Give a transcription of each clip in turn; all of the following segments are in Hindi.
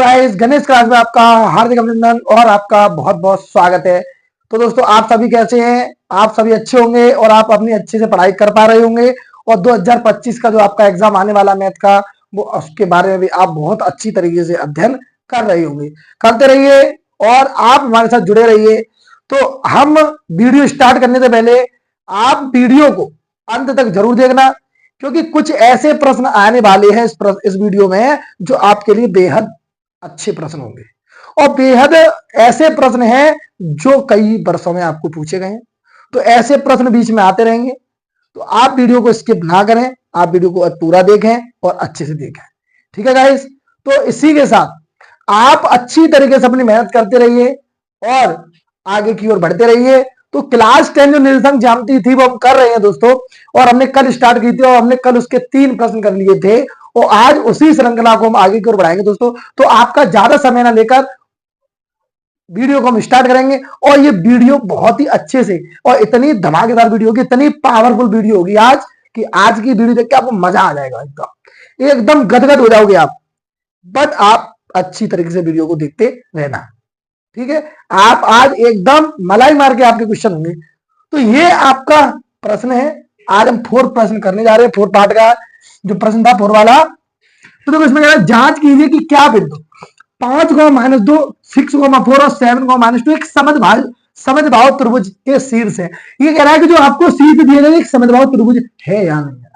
गाइस, गणेश क्लास में आपका हार्दिक अभिनंदन और आपका बहुत बहुत स्वागत है। तो दोस्तों, आप सभी कैसे हैं? आप सभी अच्छे होंगे और आप अपनी अच्छे से पढ़ाई कर पा रहे होंगे। और 2025 का जो आपका एग्जाम आने वाला मैथ का, वो उसके बारे में भी आप बहुत अच्छी तरीके से अध्ययन कर रहे होंगे। करते रहिए और आप हमारे साथ जुड़े रहिए। तो हम वीडियो स्टार्ट करने से पहले आप वीडियो को अंत तक जरूर देखना, क्योंकि कुछ ऐसे प्रश्न आने वाले हैं इस वीडियो में जो आपके लिए बेहद अच्छे प्रश्न होंगे और बेहद ऐसे प्रश्न हैं जो कई वर्षों में आपको पूछे गए हैं। तो ऐसे प्रश्न बीच में आते रहेंगे, तो आप वीडियो को स्किप ना करें, आप वीडियो को पूरा देखें और अच्छे से देखें। ठीक है गाइस? तो इसी के साथ आप अच्छी तरीके से अपनी मेहनत करते रहिए और आगे की ओर बढ़ते रहिए। तो क्लास 10 जो निर्देशांक ज्यामिति थी वो हम कर रहे हैं दोस्तों, और हमने कल स्टार्ट की थी और हमने कल उसके 3 प्रश्न कर लिए थे और आज उसी श्रृंखला को हम आगे की ओर बढ़ाएंगे दोस्तों। तो आपका ज्यादा समय ना लेकर वीडियो को हम स्टार्ट करेंगे और ये वीडियो बहुत ही अच्छे से और इतनी धमाकेदार वीडियो होगी, इतनी पावरफुल वीडियो होगी आज कि आज की वीडियो देख के आपको मजा आ जाएगा, एकदम गदगद हो जाओगे आप। बट आप अच्छी तरीके से वीडियो को देखते रहना, ठीक है? आप आज एकदम मलाई मार के आपके क्वेश्चन होंगे। तो ये आपका प्रश्न है। आज हम 4 प्रश्न करने जा रहे हैं। 4 पार्ट का जो प्रश्न था 4 वाला। तो देखो इसमें जांच कीजिए कि क्या बिंदु 5,-2, 6,4 और 7,-2 एक समद्बाहु त्रिभुज के शीर्ष है। ये कह रहा है कि जो आपको शीर्ष दिए गए एक समद्बाहु त्रिभुज है या नहीं है।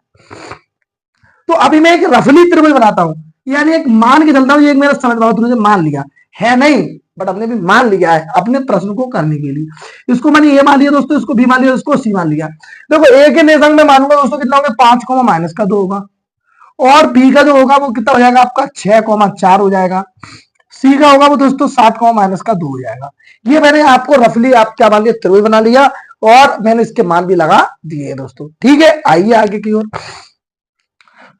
तो अभी मैं एक रफली त्रिभुज बनाता हूं, यानी एक मान के चलता हूं, ये एक मेरा समद्बाहु त्रिभुज मान लिया है नहीं, बट हमने भी मान लिया है अपने प्रश्न को करने के लिए। इसको मैंने ए मान लिया दोस्तों, इसको बी मान लिया, इसको सी मान लिया। देखो ए के निर्देशांक में मानूंगा दोस्तों कितना होगा, 5,-2 होगा, और बी का जो होगा वो कितना हो जाएगा आपका 6,4 हो जाएगा। सी का होगा वो दोस्तों 7,-2 हो जाएगा। ये मैंने आपको रफली आप क्या मान लिया, त्रिभुज बना लिया और मैंने इसके मान भी लगा दिए दोस्तों। ठीक है, आइए आगे की ओर।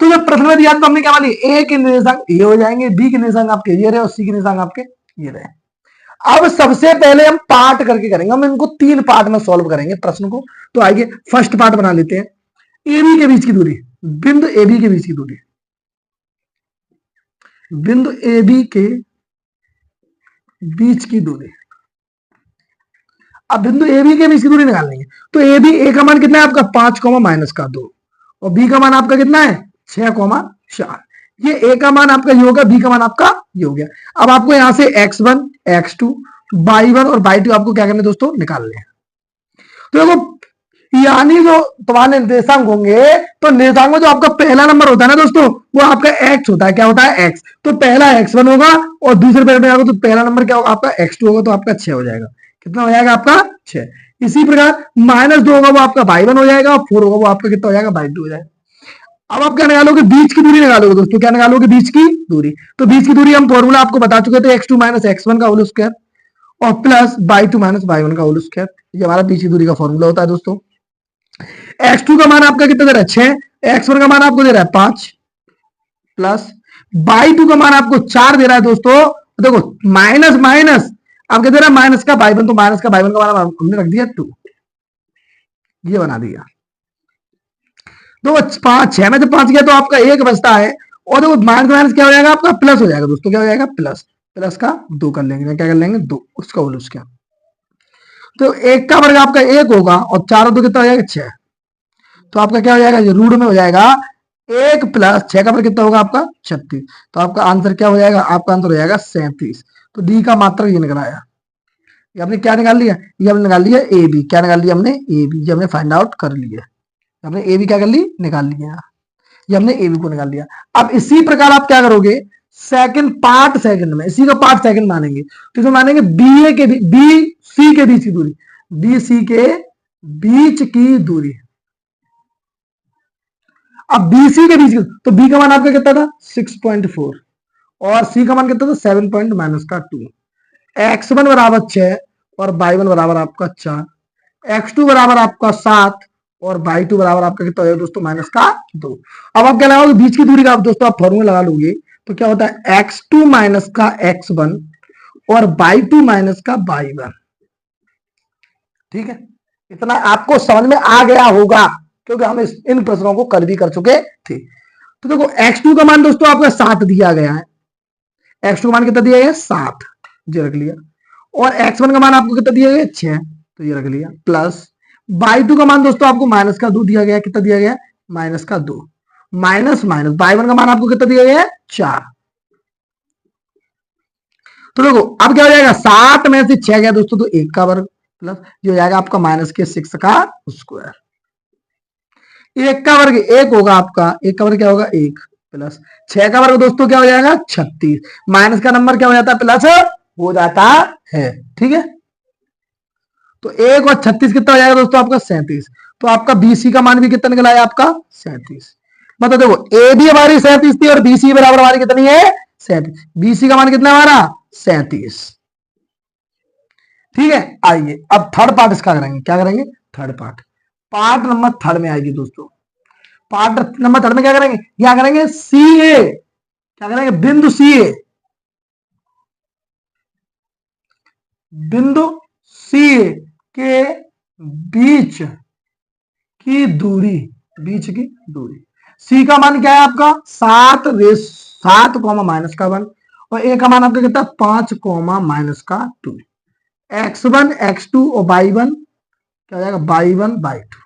तो जब प्रश्न में दिया तो हमने क्या मान लिया, ए के निर्देशांक ये हो जाएंगे, बी के निर्देशांक आपके ये रहे और सी के निर्देशांक आपके ये रहे। अब सबसे पहले हम पार्ट करके करेंगे, हम इनको 3 पार्ट में सॉल्व करेंगे प्रश्न को। तो आइए फर्स्ट पार्ट बना लेते हैं। एबी के बीच की दूरी, बिंदु एबी के बीच की दूरी, बिंदु एबी के बीच की दूरी। अब बिंदु एबी के बीच की दूरी निकाल लेंगे। तो एबी ए का मान कितना है आपका 5,-2 और बी का मान आपका कितना है 6,4। ये ए का मान आपका ये होगा, बी का मान आपका ये हो गया। अब आपको यहां से x1, x2, y1 और y2 आपको क्या करना है दोस्तों, निकालने हैं। तो देखो यानी जो तुम्हारे निर्देशांक होंगे, तो निर्देशांक में जो आपका पहला नंबर होता है ना दोस्तों, वो आपका x होता है। क्या होता है, x। तो पहला x1 होगा और दूसरे पैर में आएगा तो पहला नंबर क्या होगा आपका x2 होगा, तो आपका 6 हो जाएगा। कितना हो जाएगा आपका 6। इसी प्रकार -2 होगा वो आपका y1 हो जाएगा और 4 होगा वो आपका कितना हो जाएगा, y2 हो जाएगा। अब आप क्या निकालोगे, बीच की दूरी निकालोगे दोस्तों। क्या निकालोगे, बीच की दूरी। तो बीच की दूरी हम फॉर्मूला आपको बता चुके थे, x2 - x1 का होल स्क्वायर और प्लस y2 - y1 का होल स्क्वायर। ये हमारा बीच की दूरी का फॉर्मूला होता है दोस्तों। x2 का मान आपका कितना दे रहा है 6, x1 का मान आपको दे रहा है 5, प्लस y2 का मान आपको 4 दे रहा है दोस्तों। देखो माइनस माइनस आपके दे रहा है माइनस का y1, तो माइनस का y1 का मान हमने रख दिया 2, ये बना दिया। तो 6 में से 5 गया तो आपका 1 बचता है, और देखो माइनस माइनस क्या हो जाएगा आपका प्लस हो जाएगा दोस्तों। क्या हो जाएगा, प्लस। प्लस का 2 कर लेंगे, क्या कर लेंगे 2, उसका होल स्क्वायर। तो 1 का वर्ग आपका 1 होगा और 4 और 2 कितना हो जाएगा 6। तो आपका क्या हो जाएगा, रूट में हो जाएगा 1 प्लस 6 का वर्ग कितना होगा आपका 36। तो आपका आंसर क्या हो जाएगा, आपका आंसर हो जाएगा 37। तो डी का मात्रक ये निकल आया। ये हमने क्या निकाल लिया, ये हमने निकाल लिया ए बी। क्या निकाल लिया हमने, ए बी। ये हमने फाइंड आउट कर लिया, हमने ए बी क्या कर ली, निकाल लिया। ये हमने ए बी को निकाल लिया। अब इसी प्रकार आप क्या करोगे, सेकंड पार्ट सेकंड में, इसी का पार्ट सेकंड मानेंगे। तो इसमें मानेंगे बी ए के बी सी के बीच की दूरी, बी सी के बीच की दूरी। अब बी सी के बीच की, तो बी का मान आपका कितना था 6.4 और सी का मान कितना था 7.-2। x1 बराबर 6 और y1 बराबर आपका 4, x2 बराबर आपका 7 और y2 बराबर आपका कितना हो दोस्तों -2। अब आप क्या लगाओगे, बीच की दूरी का आप दोस्तों आप फॉर्मूला लगा लोगे तो क्या होता है x2 माइनस का x1 और y2 माइनस का y1। ठीक है, इतना आपको समझ में आ गया होगा क्योंकि हम इन प्रश्नों को कल भी कर चुके थे। तो देखो x2 का मान दोस्तों आपका 7 दिया गया है, x2 का मान कितना दिया गया 7, ये रख लिया, और x1 का मान आपको कितना दिया गया 6, तो ये रख लिया, प्लस y2 का मान दोस्तों आपको माइनस का 2 दिया गया, कितना दिया गया माइनस का 2, माइनस माइनस y1 का मान आपको कितना दिया गया 4। तो देखो अब क्या हो जाएगा, 7 में से 6 गया दोस्तों तो 1 का वर्ग, प्लस ये हो जाएगा आपका माइनस के 6 का स्क्वायर, 1 का वर्ग 1 होगा आपका, 1 का वर्ग क्या होगा 1, प्लस 6 का वर्ग दोस्तों क्या हो जाएगा 36, माइनस का नंबर क्या हो जाता है प्लस हो जाता है, ठीक है। तो 1 और 36 कितना हो जाएगा दोस्तों आपका 37, तो आपका BC का मान भी कितना निकला है आपका 37। मतलब देखो ए भी हमारी 37 थी और BC बराबर हमारी कितनी है 37, BC का मान कितना हमारा 37, ठीक है। आइए अब थर्ड पार्ट इसका करेंगे, क्या करेंगे third part, part number third में आएगी दोस्तों, पार्ट नंबर थर्ड में क्या करेंगे, CA, क्या करेंगे बिंदु CA, बिंदु CA के बीच की दूरी, बीच की दूरी, C का मान क्या है आपका 7 कॉमा माइनस का 1, और A का मान आपका कितना 5 कॉमा माइनस का 2, x1 x2 और y1 क्या हो जाएगा y1 y2,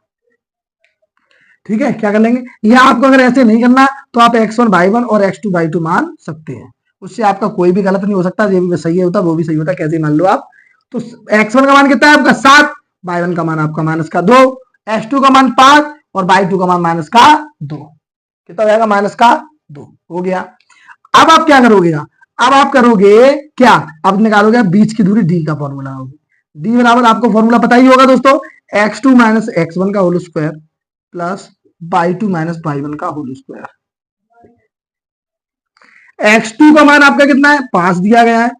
ठीक है। क्या कर लेंगे, यह आपको अगर ऐसे नहीं करना तो आप x1 y1 और x2 y2 मान सकते हैं, उससे आपका कोई भी गलत नहीं हो सकता, ये भी सही होता वो भी सही होता, कैसे मान लो आप। तो x1 का मान कितना है आपका 7, y1 का मान आपका माइनस का 2, x2 का मान 5 और y2 का मान माइनस का 2, कितना हो जाएगा माइनस का 2 हो गया। अब आप क्या करोगे, अब आप करोगे क्या, अब निकालोगे बीच की दूरी d का फॉर्मूला होगा, d बराबर आपको फॉर्मूला पता ही होगा दोस्तों, x2 माइनस x1 का whole square plus y2 minus y1 का होल स्क्वायर। x2 का मान आपका कितना है 5 दिया गया है,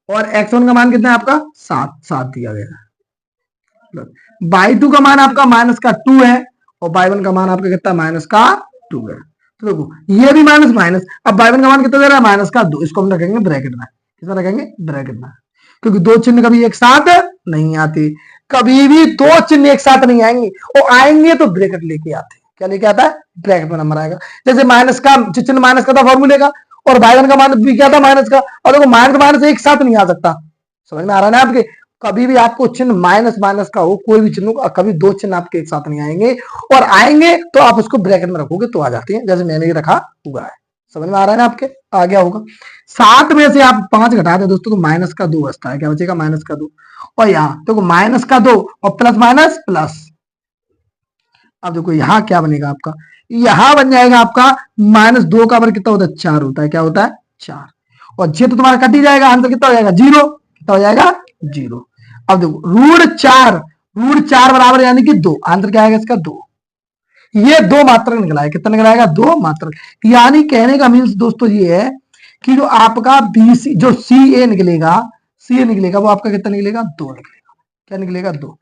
और x1 का मान कितना है आपका 7 दिया गया है, y2 का मान आपका माइनस का 2 है, और y1 का मान आपका कितना माइनस का 2 है। तो देखो ये भी माइनस माइनस, अब y1 का मान कितना दे रहा है माइनस का 2, इसको हम रखेंगे ब्रैकेट में, कितना रखेंगे ब्रैकेट में, क्योंकि दो चिन्ह कभी एक साथ नहीं आते, कभी भी दो चिन्ह एक साथ नहीं आएंगे, और आएंगे तो ब्रैकेट लेके आते, क्या लेके आता है ब्रैकेट में नंबर आएगा। जैसे माइनस का चिन्ह माइनस का था फॉर्मूले का, और y1 का मान भी क्या था माइनस का, और देखो माइनस माइनस एक साथ नहीं आ सकता, समझ में आ रहा है ना आपके, कभी भी आपको चिन्ह माइनस माइनस का हो, कोई भी चिन्ह कभी दो चिन्ह आपके एक साथ नहीं आएंगे, और आएंगे तो आप उसको ब्रैकेट में रखोगे तो आ जाती है, जैसे मैंने ये रखा हुआ है, समझ में आ रहा है ना आपके, आ गया होगा। 7 में से आप 5 घटा दे दोस्तों तो माइनस का 2 बचता है, क्या बचेगा माइनस का 2, और यहाँ देखो माइनस का 2 और प्लस माइनस प्लस, अब देखो यहाँ क्या बनेगा आपका, यहां बन जाएगा आपका -2 का वर्ग कितना होता है 4 होता है, क्या होता है 4, और ये तो तुम्हारा कट ही जाएगा, आंसर कितना हो जाएगा 0, कितना हो जाएगा 0। अब देखो √4 बराबर यानी कि 2, आंसर क्या आएगा इसका 2, ये 2 मात्रक निकला है, कितना निकला है 2 मात्रक, यानी कहने का मीन्स दोस्तों ये है कि जो आपका BC जो CA निकलेगा वो आपका कितना निकलेगा 2 निकलेगा, क्या निकलेगा 2।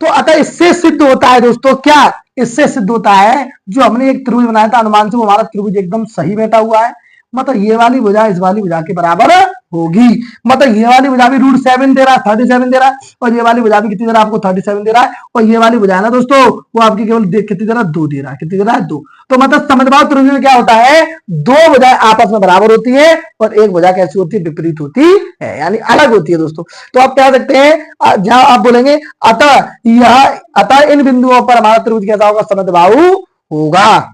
तो अतः इससे सिद्ध होता है दोस्तों, क्या इससे सिद्ध होता है जो हमने एक त्रिभुज बनाया था अनुमान से, वो हमारा त्रिभुज एकदम सही बैठा हुआ है, मतलब ये वाली भुजा इस वाली भुजा के बराबर होगी, मतलब ये वाली भुजा भी √7 दे रहा है 37 दे रहा है, और ये वाली भुजा भी कितनी दे रहा है आपको 37 दे रहा है, और ये वाली भुजा है ना दोस्तों वो आपकी केवल कितनी दे रहा है 2 दे रहा है, कितनी दे रहा है 2। तो मतलब समद्बाहु त्रिभुज में क्या होता है, 2 भुजाएं आपस में बराबर होती है, और एक भुजा कैसी होती है विपरीत होती है, यानी अलग होती है दोस्तों। तो आप कह सकते हैं जहां आप बोलेंगे अतः इन बिंदुओं पर हमारा त्रिभुज कैसा होगा समद्बाहु होगा,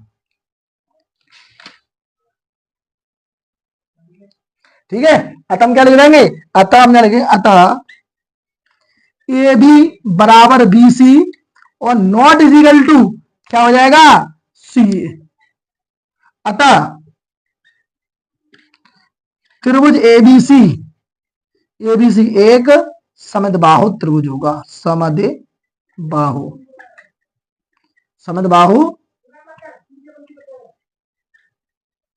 ठीक है। अतः हम क्या लिख देंगे, अतः हम क्या लिखेंगे, अतः AB बराबर BC और नॉट इजिकल टू क्या हो जाएगा CA, अतः त्रिभुज ABC एक समद्बाहु त्रिभुज होगा, समद्बाहु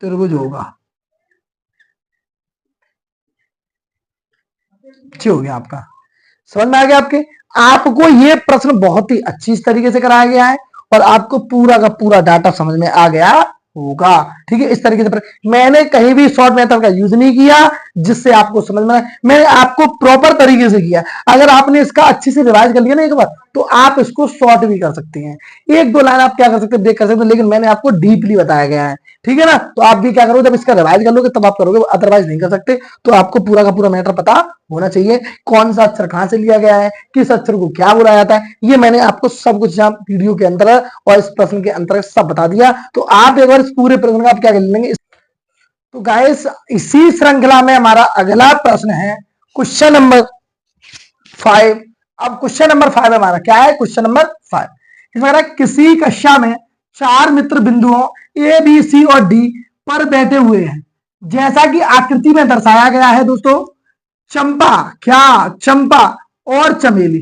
त्रिभुज होगा, अच्छी हो गया आपका, समझ में आ गया आपके। आपको ये प्रश्न बहुत ही अच्छी तरीके से कराया गया है, और आपको पूरा का पूरा डाटा समझ में आ गया होगा, ठीक है। इस तरीके से मैंने कहीं भी शॉर्ट मेथड का यूज नहीं किया जिससे आपको समझ में, मैंने आपको प्रॉपर तरीके से किया, अगर आपने इसका अच्छे से रिवाइज कर लिया ना एक बार तो आप इसको शॉर्ट भी कर सकते हैं। एक दो लाइन आप क्या कर सकते हैं, ब्रेक कर सकते हैं, लेकिन मैंने आपको डीपली बताया गया है, ठीक है ना। तो आप भी क्या करोगे, जब इसका रिवाइज कर लोगे तब आप करोगे, अदरवाइज नहीं कर सकते। तो आपको पूरा का पूरा मैटर पता होना चाहिए, कौन सा अक्षर कहां से लिया गया है, किस अक्षर को क्या बोला जाता है, ये मैंने आपको सब कुछ यहाँ वीडियो के अंदर और इस प्रश्न के अंतर्गत सब बता दिया। तो आप एक बार इस पूरे प्रश्न का आप क्या कर लेंगे। तो गाइस इसी श्रृंखला में हमारा अगला प्रश्न है क्वेश्चन नंबर 5। अब क्वेश्चन नंबर 5 हमारा क्या है, क्वेश्चन नंबर 5 इसमें किसी कक्षा में 4 मित्र बिंदुओं ए बी सी और डी पर बैठे हुए हैं, जैसा कि आकृति में दर्शाया गया है दोस्तों। चंपा क्या, चंपा और चमेली,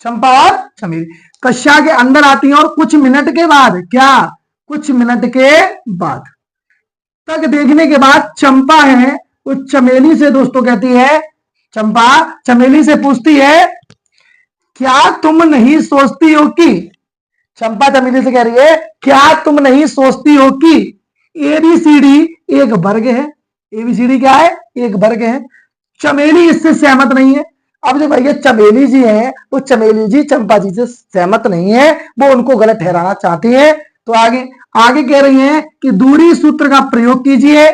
चंपा और चमेली कक्षा के अंदर आती हैं और कुछ मिनट के बाद क्या, कुछ मिनट के बाद तक देखने के बाद चंपा है वो चमेली से दोस्तों कहती है, चंपा चमेली से पूछती है क्या तुम नहीं सोचती हो कि, चंपा चमेली से कह रही है क्या तुम नहीं सोचती हो कि एबीसीडी एक वर्ग है। एबीसीडी क्या है, एक वर्ग है। चमेली इससे सहमत नहीं है। अब जो भैया चमेली जी हैं वो चमेली जी चंपा जी से सहमत नहीं है, वो उनको गलत ठहराना चाहती है। तो आगे आगे कह रही हैं कि दूरी सूत्र का प्रयोग कीजिए,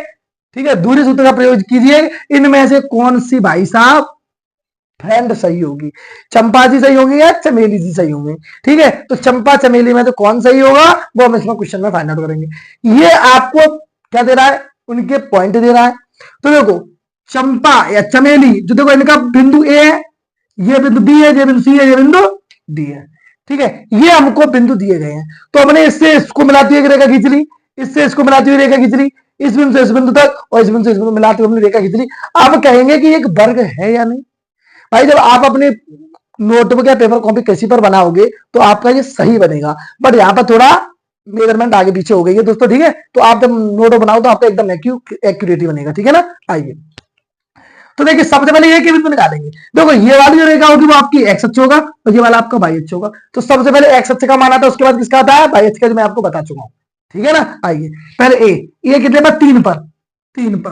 ठीक है, दूरी सूत्र का प्रयोग कीजिए, इनमें से कौन सी भाई साहब फ्रेंड सही होगी, चंपा जी सही होगी या चमेली जी सही होंगे, ठीक है। तो चंपा चमेली में तो कौन सही होगा वो हम इसमें क्वेश्चन में फाइंड आउट करेंगे। ये आपको क्या दे रहा है, उनके पॉइंट दे रहा है। तो देखो चंपा या चमेली जो देखो इनका बिंदु ए है, ये बिंदु बी है, ये बिंदु सी है, ये बिंदु डी है, ठीक है, ये हमको बिंदु दिए गए हैं। तो हमने इससे इसको मिलाती हुई रेखा खींच ली, इससे इसको मिलाती हुई रेखा खींच ली, इस बिंदु से इस बिंदु तक और इस बिंदु से इस बिंदु मिलाते हुए हमने रेखा खींच ली। अब कहेंगे कि एक वर्ग है या नहीं। भाई जब आप अपने नोटबुक या पेपर कॉपी किसी पर बनाओगे तो आपका ये सही बनेगा, बट यहाँ पर थोड़ा मेजरमेंट आगे पीछे हो गई है दोस्तों, ठीक है। तो आप जब नोट बनाओ तो आपका एकदम एक्यूरेट बनेगा, ठीक है ना। आइए तो देखिए सबसे पहले ये बिंदु निकालेंगे। देखो ये वाली जो रेखा होगी वो आपकी एक्स अक्ष होगा और ये वाला आपका वाई अक्ष होगा। तो सबसे पहले एक्स अक्ष का मान आता है, उसके बाद किसका आता है, वाई अक्ष का, जो मैं आपको बता चुका हूं, ठीक है ना। आइए पहले ए कितने पर, 3 पर, 3 पर,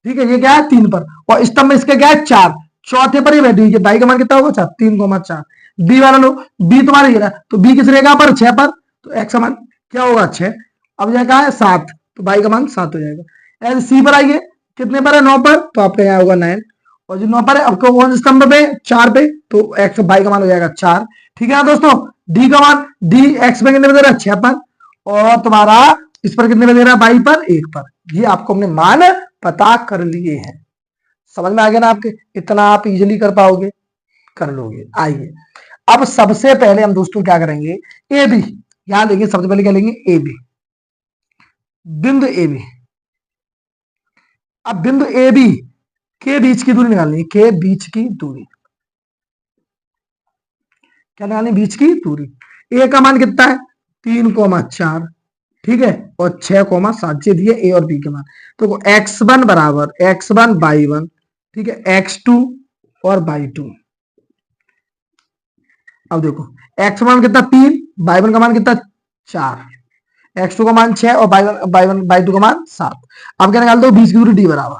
ठीक है, ये क्या है 3 पर, और स्तंभ में इसका क्या है 4, चौथे पर ये बैठी है, बाई का मान कितना होगा 3,4। बी वाला लो, बी तुम्हारा ये रहा, तो बी किस रेखा पर 6 पर, तो एक्स का मान क्या होगा 6। अब यह कहा है 7, तो बाई का मान 7 हो जाएगा। ऐसे सी पर आइए, कितने पर है 9 पर, तो आपका यहाँ होगा 9, और जो 9 पर है आपको कौन स्तंभ पे 4 पे, तो एक्स बाई का मान हो जाएगा 4, ठीक है ना दोस्तों। डी का मान, डी एक्स पे कितने पे दे रहा है 6 पर, और तुम्हारा इस पर कितने पे दे रहा है बाई पर 1 पर। ये आपको हमने मान पता कर लिए हैं, समझ में आ गया ना आपके, इतना आप इजीली कर पाओगे, कर लोगे। आइए अब सबसे पहले हम दोस्तों क्या करेंगे, ए बी, यहां देखिए सबसे पहले क्या लेंगे ए बी, बिंदु ए बी। अब बिंदु ए बी के बीच की दूरी निकालनी है, के बीच की दूरी, क्या निकालनी, बीच की दूरी। ए का मान कितना है 3,4, ठीक है, और 6,7 दिए ए और बी के मान। तो x1 बराबर x1 बाई 1, ठीक है, x2 और बाई 2। अब देखो x मान कितना 3, बाई 1 का मान कितना 4, x2 का मान 6 और बाई 2 का मान 7। अब क्या निकाल दो, बीच की दूरी डी बराबर,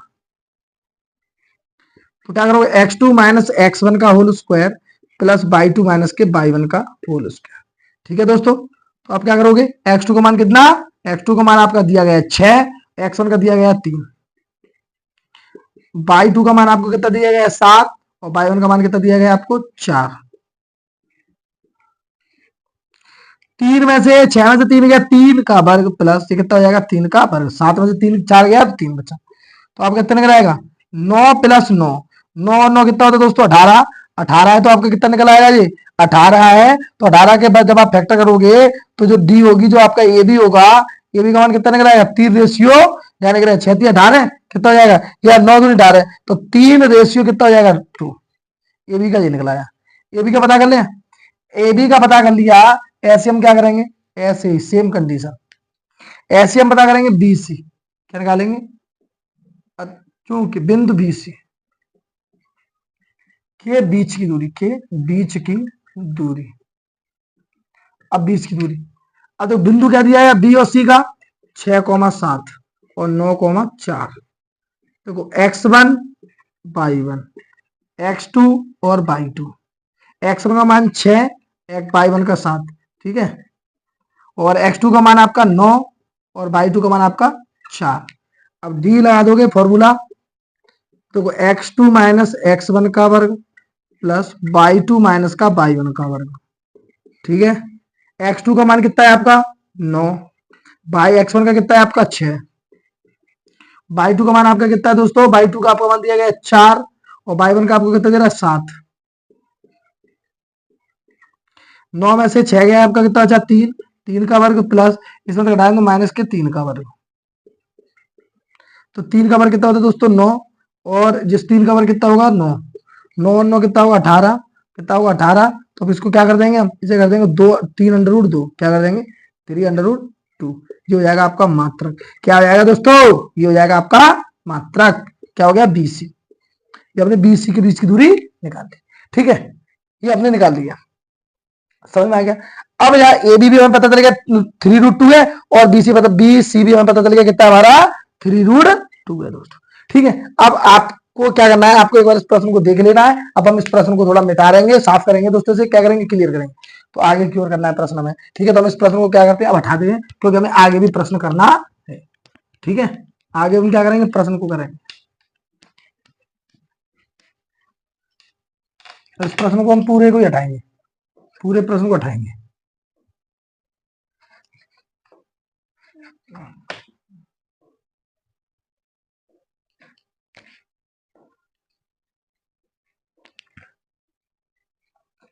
तो क्या करोगे x2 माइनस x1 का whole square plus y 2 minus के बाई 1 का होल स्क्वायर, ठीक है दोस्तों। तो आप क्या करोगे, x2 का मान कितना, x2 का मान आपका दिया गया है 6, x1 का दिया गया है 3, बाई 2 का मान आपको कितना दिया गया है 7, और बाई 1 का मान कितना दिया गया है आपको 4। 3 में से 6 में से 3 गया 3 का वर्ग प्लस ये कितना हो जाएगा 3 का वर्ग, 7 में से 3 4 गया तो 3 बचा। तो आपका कितना निकल आएगा 9 प्लस 9, 9 9 कितना होता है दोस्तों 18, 18 है तो आपका कितना निकल आएगा जी 18 है। तो 18 के बाद जब आप फैक्टर करोगे तो जो डी होगी, जो आपका ए बी होगा, ए बी का मान कितना निकल आएगा 3 रेशियो, यानी कि 6 3 18 कितना हो जाएगा यार 9 दूनी 18, तो 3 रेशियो कितना हो जाएगा 2। ए बी का ये निकल आया। ए बी का पता कर ले, ए बी का पता कर लिया, ऐसे हम क्या करेंगे, ऐसे ही सेम कंडीशन, ऐसे हम पता करेंगे बी सी, क्या निकालेंगे, क्योंकि बिंदु बी सी के बीच की दूरी, के बीच की दूरी। अब बीच की दूरी, अब तो बिंदु क्या दिया है बी और सी का 6,7 और 9,4। देखो x1 बाई 1, x2 और बाई 2। x1 का मान 6 एक बाई वन का 7, ठीक है। और x2 का मान आपका 9 और बाई टू का मान आपका 4। अब डी लगा दोगे फॉर्मूला, तो x2 माइनस एक्स वन का वर्ग प्लस बाई टू माइनस का बाई वन का वर्ग, ठीक है। x2 का मान कितना है आपका 9, बाई x1 का कितना है आपका 6, बाई टू का मान आपका कितना है दोस्तों, बाई टू का आपका मान दिया गया 4 और बाई वन का आपको कितना दे रहा है 7। 9 में से 6 गया आपका कितना बचा 3, 3 का वर्ग प्लस इसमें घटाएंगे माइनस के 3 का वर्ग, तो 3 का वर्ग कितना होता है दोस्तों 9, और जिस 3 का वर्ग कितना होगा 9, 9 और 9 कितना होगा 18, कितना होगा 18। तो अब इसको क्या कर देंगे हम, इसे कर देंगे 2, 3 अंडर रूट 2, क्या कर देंगे 3 अंडर रूट 2। ये हो जाएगा आपका मात्रक, क्या हो जाएगा दोस्तों, ये हो जाएगा आपका मात्रक, क्या हो गया बीसी। ये हमने बीसी के बीच की दूरी निकाल ली, ठीक है, ये हमने निकाल लिया, समझ में आ गया। अब यहाँ ए बी भी हमें पता चलेगा 3√2 है, और बी सी मतलब बी सी भी हमें पता चलेगा कितना हमारा 3√2 है दोस्तों, ठीक है। अब आपको क्या करना है, आपको एक बार इस प्रश्न को देख लेना है। अब हम इस प्रश्न को थोड़ा मिटा रहेंगे, साफ करेंगे दोस्तों से, क्या करेंगे क्लियर करेंगे, तो आगे की ओर करना है प्रश्न में, ठीक है। तो हम इस प्रश्न को क्या करते हैं अब हटा देंगे, क्योंकि हमें आगे भी प्रश्न करना है, ठीक है। आगे हम क्या करेंगे प्रश्न को करेंगे, तो इस प्रश्न को हम पूरे को ही हटाएंगे, पूरे प्रश्न को हटाएंगे।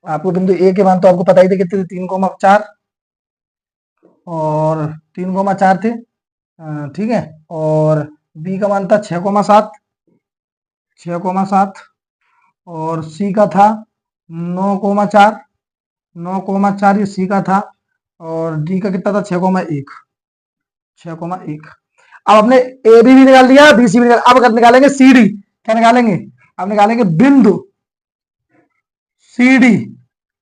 आपको बिंदु ए के मान तो आपको पता ही थे कितने थे, 3,4 और 3,4 थे, ठीक है। और बी का मान था 6,7, 6,7, और सी का था 9,4, 9,4 ये सी का था, और डी का कितना था 6,1, 6,1। अब हमने ए बी भी निकाल दिया, बी सी भी निकाल, अब अगर निकालेंगे सी डी, क्या निकालेंगे, अब निकालेंगे बिंदु सी डी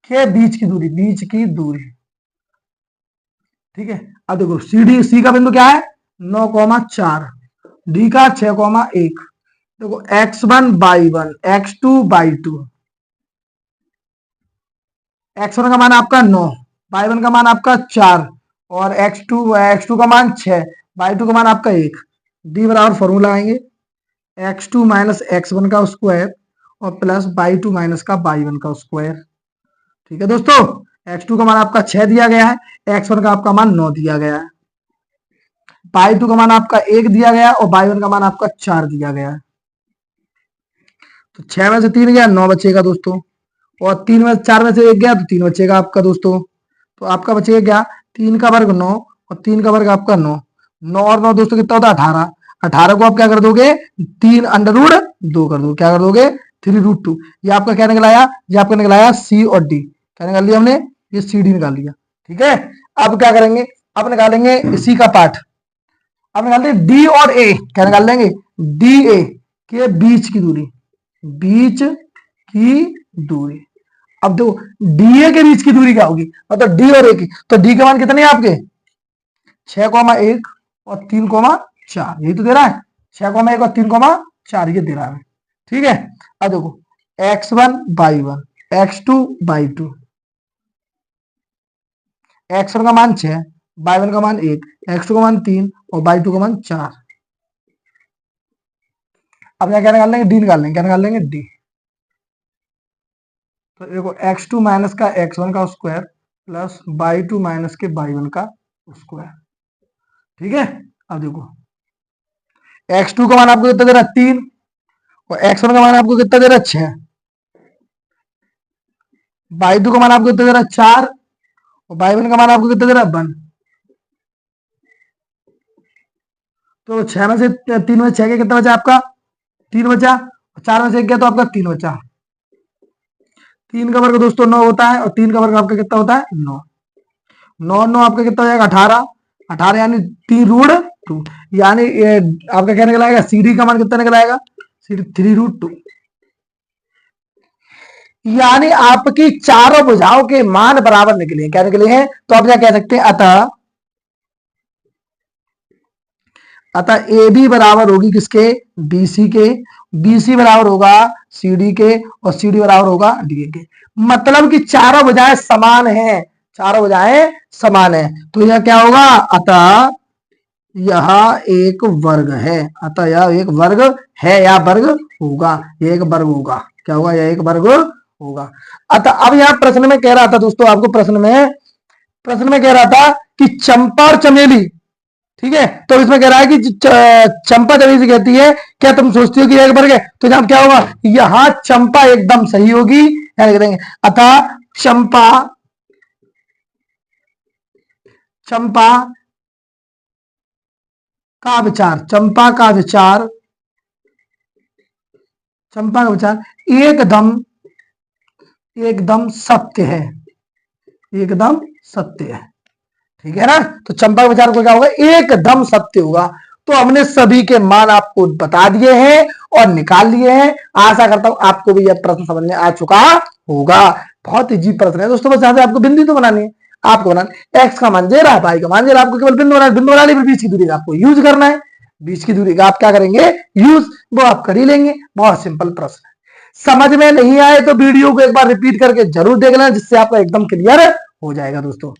के बीच की दूरी, बीच की दूरी, ठीक है। अब देखो सी का बिंदु क्या है 9,4, डी का 6,1, देखो x1 by one, x2 by two, x1 का मान आपका 9, बाई वन का मान आपका 4, और x2 का मान 6, बाई टू का मान आपका 1। डी बराबर फॉर्मूला आएंगे x2 माइनस x1 का स्क्वायर और प्लस बाई टू माइनस का बाई वन का स्क्वायर, ठीक है दोस्तों। x2 का मान आपका 6 दिया गया है, x1 का आपका मान 9 दिया गया है, बाई टू का मान आपका 1 दिया गया और बाई वन का मान आपका 4 दिया गया है। तो 6 में से 3 गया 9 बचेगा दोस्तों, और 3 में 4 में से 1 गया तो 3 बचेगा आपका दोस्तों। तो आपका बचेगा क्या 3 का वर्ग 9 और 3 का वर्ग आपका 9, 9 और 9 दोस्तों कितना होता है 18, 18 को आप क्या कर दोगे 3 अंडर रूट 2 कर दो, क्या कर दोगे 3√2। ये आपका क्या निकल आया, ये आपका निकल आया सी और डी, क्या निकाल लिया हमने, ये सी डी निकाल लिया, ठीक है। अब क्या करेंगे, अब निकालेंगे इसी का पार्ट, अब निकालते हैं डी और ए, क्या निकाल लेंगे डी ए के बीच की दूरी, बीच की दूरी। अब देखो डीए के बीच की दूरी क्या होगी, मतलब डी और ए की, तो डी के मान कितने हैं आपके 6,1 और 3,4, यही तो दे रहा है 6,1 और 3,4 ये दे रहा है, ठीक है। अब देखो x1 by one, x2 by two, x1 का मान 6, बाई वन का मान 1, x2 का मान 3 और बाई टू का मान 4। अब यहाँ क्या निकाल लेंगे डी निकाल लेंगे, क्या निकाल लेंगे डी। तो देखो x2 माइनस का x1 का square plus by two minus के बाई वन का स्क्वायर, ठीक है। अब देखो x2 का मान आपको कितना दे रहा है 3 और x1 का मान आपको कितना दे रहा है 6, बाई टू का मान आपको कितना दे रहा है 4 और बाई वन का मान आपको कितना दे रहा है 1। तो 6 में से 3 में 6 के कितना बचा आपका 3 बचा, 4 में से 1 गया तो आपका 3 बचा। 3 का वर्ग दोस्तों 9 होता है और 3 का वर्ग आपका कितना होता है 9, 9 9 आपका कितना हो जाएगा 18, 18 यानी 3√2, यानी आपका क्या निकल आएगा सी डी का मान कितना निकल आएगा 3√2, यानी आपकी चारों भुजाओं के मान बराबर निकले हैं, क्या निकले हैं, तो आप क्या कह सकते हैं अतः ए बी बराबर होगी किसके, बीसी के, बीसी बराबर होगा सीडी के, और सीडी बराबर होगा डी के। मतलब कि चारों भुजाएं समान हैं, चारों भुजाएं समान है, तो यह क्या होगा, अतः यह एक वर्ग है, अतः यह एक वर्ग है या वर्ग होगा, यह एक वर्ग होगा, क्या होगा, यह एक वर्ग होगा। अतः अब यहाँ प्रश्न में कह रहा था दोस्तों, आपको प्रश्न में कह रहा था कि चंपा और चमेली, ठीक है, तो इसमें कह रहा है कि चंपा चमेली से कहती है क्या तुम सोचती हो कि एक वर्ग है, तो जहां क्या होगा, यहां चंपा एकदम सही होगी, लिख देंगे अतः चंपा का विचार, चंपा का विचार एकदम सत्य है, एकदम सत्य है, ठीक है ना। तो चंपा का विचार को क्या होगा, एकदम सत्य होगा। तो हमने सभी के मान आपको बता दिए हैं और निकाल लिए हैं। आशा करता हूं आपको भी यह प्रश्न समझ में आ चुका होगा। बहुत इजी प्रश्न है दोस्तों, बस यहां से आपको बिंदु तो बनानी है, आपको बनाना एक्स का मान दे रहा है, वाई का मान दे रहा है, आपको केवल बिंदु बनाना, बिंदु बनाने पर बीच की दूरी का आपको यूज करना है, बीच की दूरी का आप क्या करेंगे, यूज, वो आप कर ही लेंगे। बहुत सिंपल प्रश्न है। समझ में नहीं आए तो वीडियो को एक बार रिपीट करके जरूर देख लेना, जिससे आपका एकदम क्लियर हो जाएगा दोस्तों।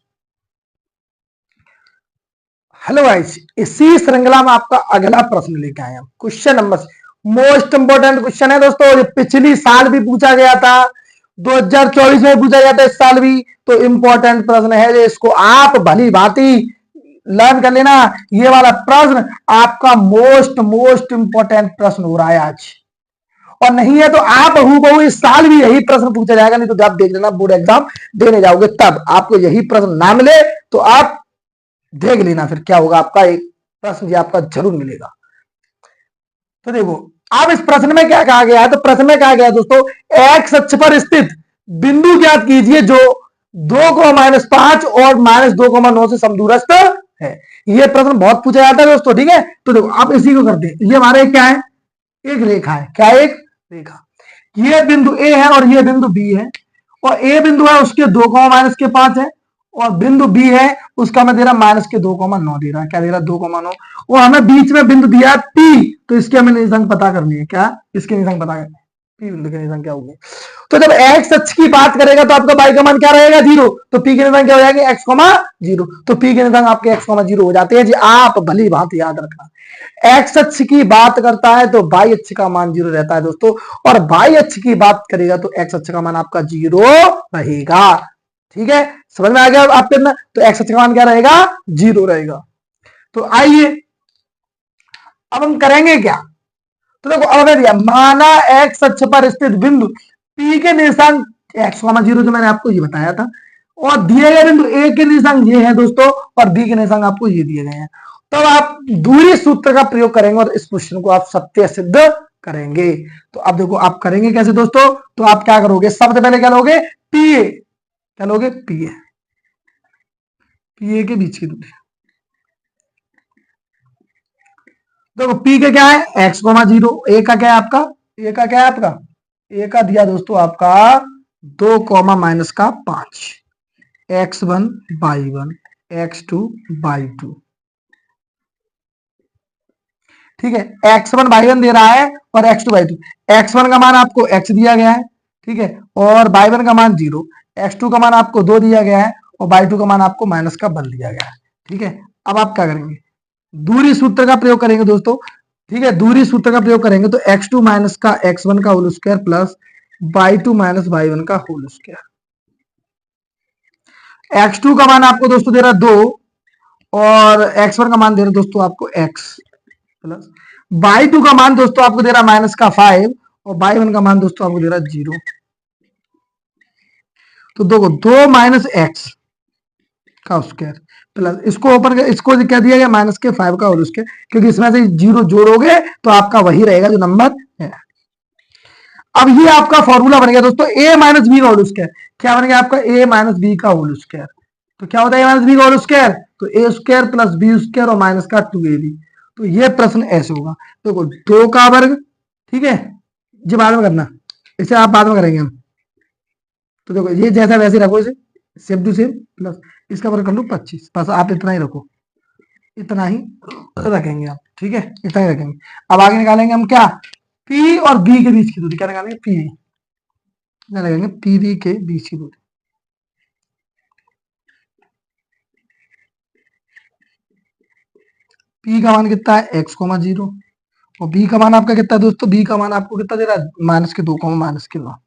हेलो गाइस, इसी श्रृंखला में आपका अगला प्रश्न लेके आए हम, question number, most important question है दोस्तों, ये पिछली साल भी पूछा गया था, 2024 में पूछा गया था, इस साल भी, तो इंपॉर्टेंट प्रश्न है, जो इसको आप भली भांति लर्न कर लेना। ये वाला प्रश्न आपका मोस्ट इंपोर्टेंट प्रश्न हो रहा है आज, और नहीं है तो आप हूबहू इस साल भी यही प्रश्न पूछा जाएगा, नहीं तो जब देख लेना बोर्ड एग्जाम देने जाओगे तब आपको यही प्रश्न ना मिले तो आप देख लेना, फिर क्या होगा, आपका एक प्रश्न जी आपका जरूर मिलेगा। तो देखो अब इस प्रश्न में क्या कहा गया है, तो प्रश्न में कहा गया है दोस्तों, एक्स अक्ष पर स्थित बिंदु ज्ञात कीजिए जो 2,-5 और -2,9 से समदूरस्थ है। यह प्रश्न बहुत पूछा जाता है दोस्तों, ठीक है। तो देखो आप इसी को करते हैं, ये हमारे क्या है, एक रेखा है, क्या एक रेखा, ये बिंदु ए है और ये बिंदु बी है, और ए बिंदु है उसके 2,-5 है, और बिंदु बी है उसका मैं दे रहा -2,9 दे रहा, क्या दे रहा 2,9, और हमें बीच में बिंदु दिया पी, तो इसके हमें निशांक पता करनी है, क्या इसके निशांक पता करनी है, पी बिंदु के निशांक क्या होंगे। तो जब एक्स अक्ष की बात करेगा तो आपका वाई का मान क्या रहेगा, 0, तो पी के निशांक क्या हो जाएंगे, x,0, तो पी के निशांक आपके x,0 हो जाते हैं जी, आप भली बात याद रखना। एक्स अक्ष की बात करता है तो वाई अक्ष का मान 0 रहता है दोस्तों, और वाई अक्ष की बात करेगा तो एक्स अक्ष का मान आपका 0 रहेगा, ठीक है, समझ में आ गया आपके अंदर। तो एक्स अक्ष का मान क्या रहेगा, 0 रहेगा। तो आइए अब हम करेंगे क्या, तो देखो अब दिया माना एक्स अक्ष पर स्थित बिंदु पी के निशांक x,0 जो मैंने आपको ये बताया था, और दिए गए बिंदु ए के निशांक ये है दोस्तों, और बी के निशांक आपको ये दिए गए हैं। तब आप दूरी सूत्र का प्रयोग करेंगे और इस क्वेश्चन को आप सत्य सिद्ध करेंगे। तो अब देखो आप करेंगे कैसे दोस्तों, तो आप क्या करोगे, सबसे पहले क्या लोगे, पीए, क्या लोगे, पीए, पीए के बीच की दूरी, देखो पी का क्या है x,0, ए का क्या है आपका, ए का क्या है आपका, ए का दिया दोस्तों आपका 2,-5, x1 y1 x2 y2, ठीक है, x1 y1 दे रहा है और x2 y2, x1 का मान आपको x दिया गया है, ठीक है, और y1 का मान 0, x2 का मान आपको 2 दिया गया है, और y2 का मान आपको -1 दिया गया है, ठीक है। अब आप क्या करेंगे, दूरी सूत्र का प्रयोग करेंगे दोस्तों, ठीक है, दूरी सूत्र का प्रयोग करेंगे तो x2 माइनस का x1 का whole square plus y2 minus y1 का होल स्क्वायर, x2 का मान आपको दोस्तों दे रहा 2 और x1 का मान दे रहा दोस्तों आपको x प्लस y2 का मान दोस्तों आपको दे रहा -5 और y1 का मान दोस्तों आपको दे रहा 0। तो देखो 2 माइनस एक्स का स्क्वायर प्लस इसको ओपन कर, इसको क्या दिया गया -5 का होल स्क्वायर, क्योंकि इसमें से 0 जोड़ोगे तो आपका वही रहेगा जो नंबर है। अब ये आपका फॉर्मूला बन गया दोस्तों a माइनस बी का होल स्क्वायर, क्या बन गया आपका a माइनस बी का होल स्क्वायर, तो क्या होता है a माइनस बी का होल स्क्वायर, तो a square plus B square और माइनस का 2ab। तो ये प्रश्न ऐसे होगा, देखो 2 का वर्ग, ठीक है, जो बाद में करना, इसे आप बाद में करेंगे हम। तो देखो ये जैसा वैसे रखो, इसे सेम टू सेम प्लस इसका वर्ग कर लो 25, बस आप इतना ही रखो, इतना ही रखेंगे आप, ठीक है, इतना ही रखेंगे। अब आगे निकालेंगे हम क्या, पी और बी के बीच की दूरी, क्या निकालेंगे, पी, क्या लगाएंगे, पी बी के बीच की दूरी। पी का मान कितना है, एक्स कोमा 0, और बी का मान आपका कितना है दोस्तों, बी का मान आपको कितना दे रहा है, -2 -9,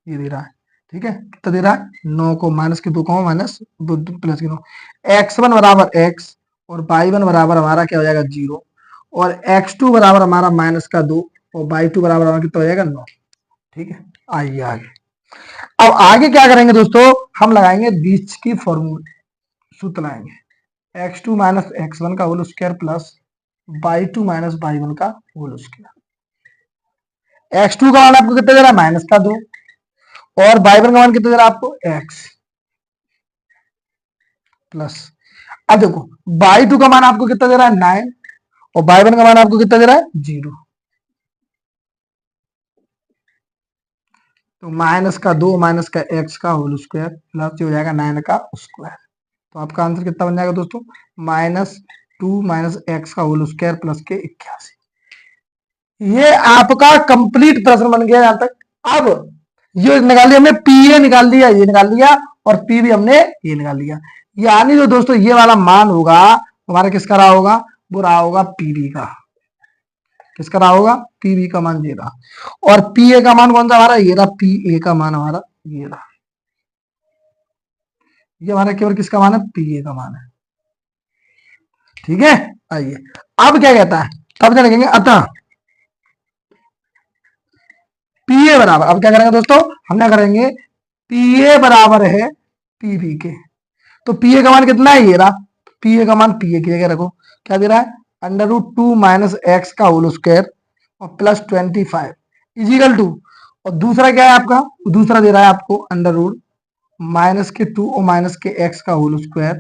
ये दे रहा है, ठीक है, कितना दे रहा है, 9 को -2 +9, x1 बराबर x और y1 बराबर हमारा क्या हो जाएगा 0, और x2 बराबर हमारा -2 और y2 बराबर हमारा कितना हो जाएगा 9, ठीक है। आइए आगे, अब आगे क्या करेंगे दोस्तों, हम लगाएंगे बीच की फॉर्मूला, सूत्र लगाएंगे, x2 - x1 का whole square plus y2 - y1 का होल स्क्वायर। x2 का मान आपको कितना दे रहा है, -2, और y1 का मान कितना दे रहा है आपको, x प्लस, अब देखो y2 का मान आपको कितना दे रहा है 9, और y1 का मान आपको कितना दे रहा है 0, तो -2 -x का होल स्क्वायर प्लस हो जाएगा 9 का स्क्वायर, तो आपका आंसर कितना बन जाएगा दोस्तों, -2 -x का होल स्क्वायर प्लस के 81। ये आपका कंप्लीट प्रश्न बन गया यहां तक। अब ये निकाल लिया हमने, पी ए निकाल लिया, ये निकाल लिया, और पी भी हमने ये निकाल लिया, यानी जो दोस्तों ये वाला मान होगा हमारा किसका रहा होगा, वो रहा होगा पीबी का, किसका रहा होगा, पीबी का मान ये रहा, और पी ए का मान कौन सा हमारा, ये रहा, पी ए का मान हमारा ये रहा, ये हमारा केवल किसका मान है, पी ए का मान है, ठीक है। आइए अब क्या कहता है, तब क्या लिखेंगे, अतः पी ए बराबर, अब क्या करेंगे दोस्तों, हम क्या करेंगे, पी ए बराबर है पीबी के, तो पी ए का मान कितना है, ये रहा, पी ए का मान पी ए की जगह रखो, क्या दे रहा है, √2 - x का होल स्क्वायर और +25 इजिकल टू, और दूसरा क्या है आपका, दूसरा दे रहा है आपको √-2 और -x का होल स्क्वायर,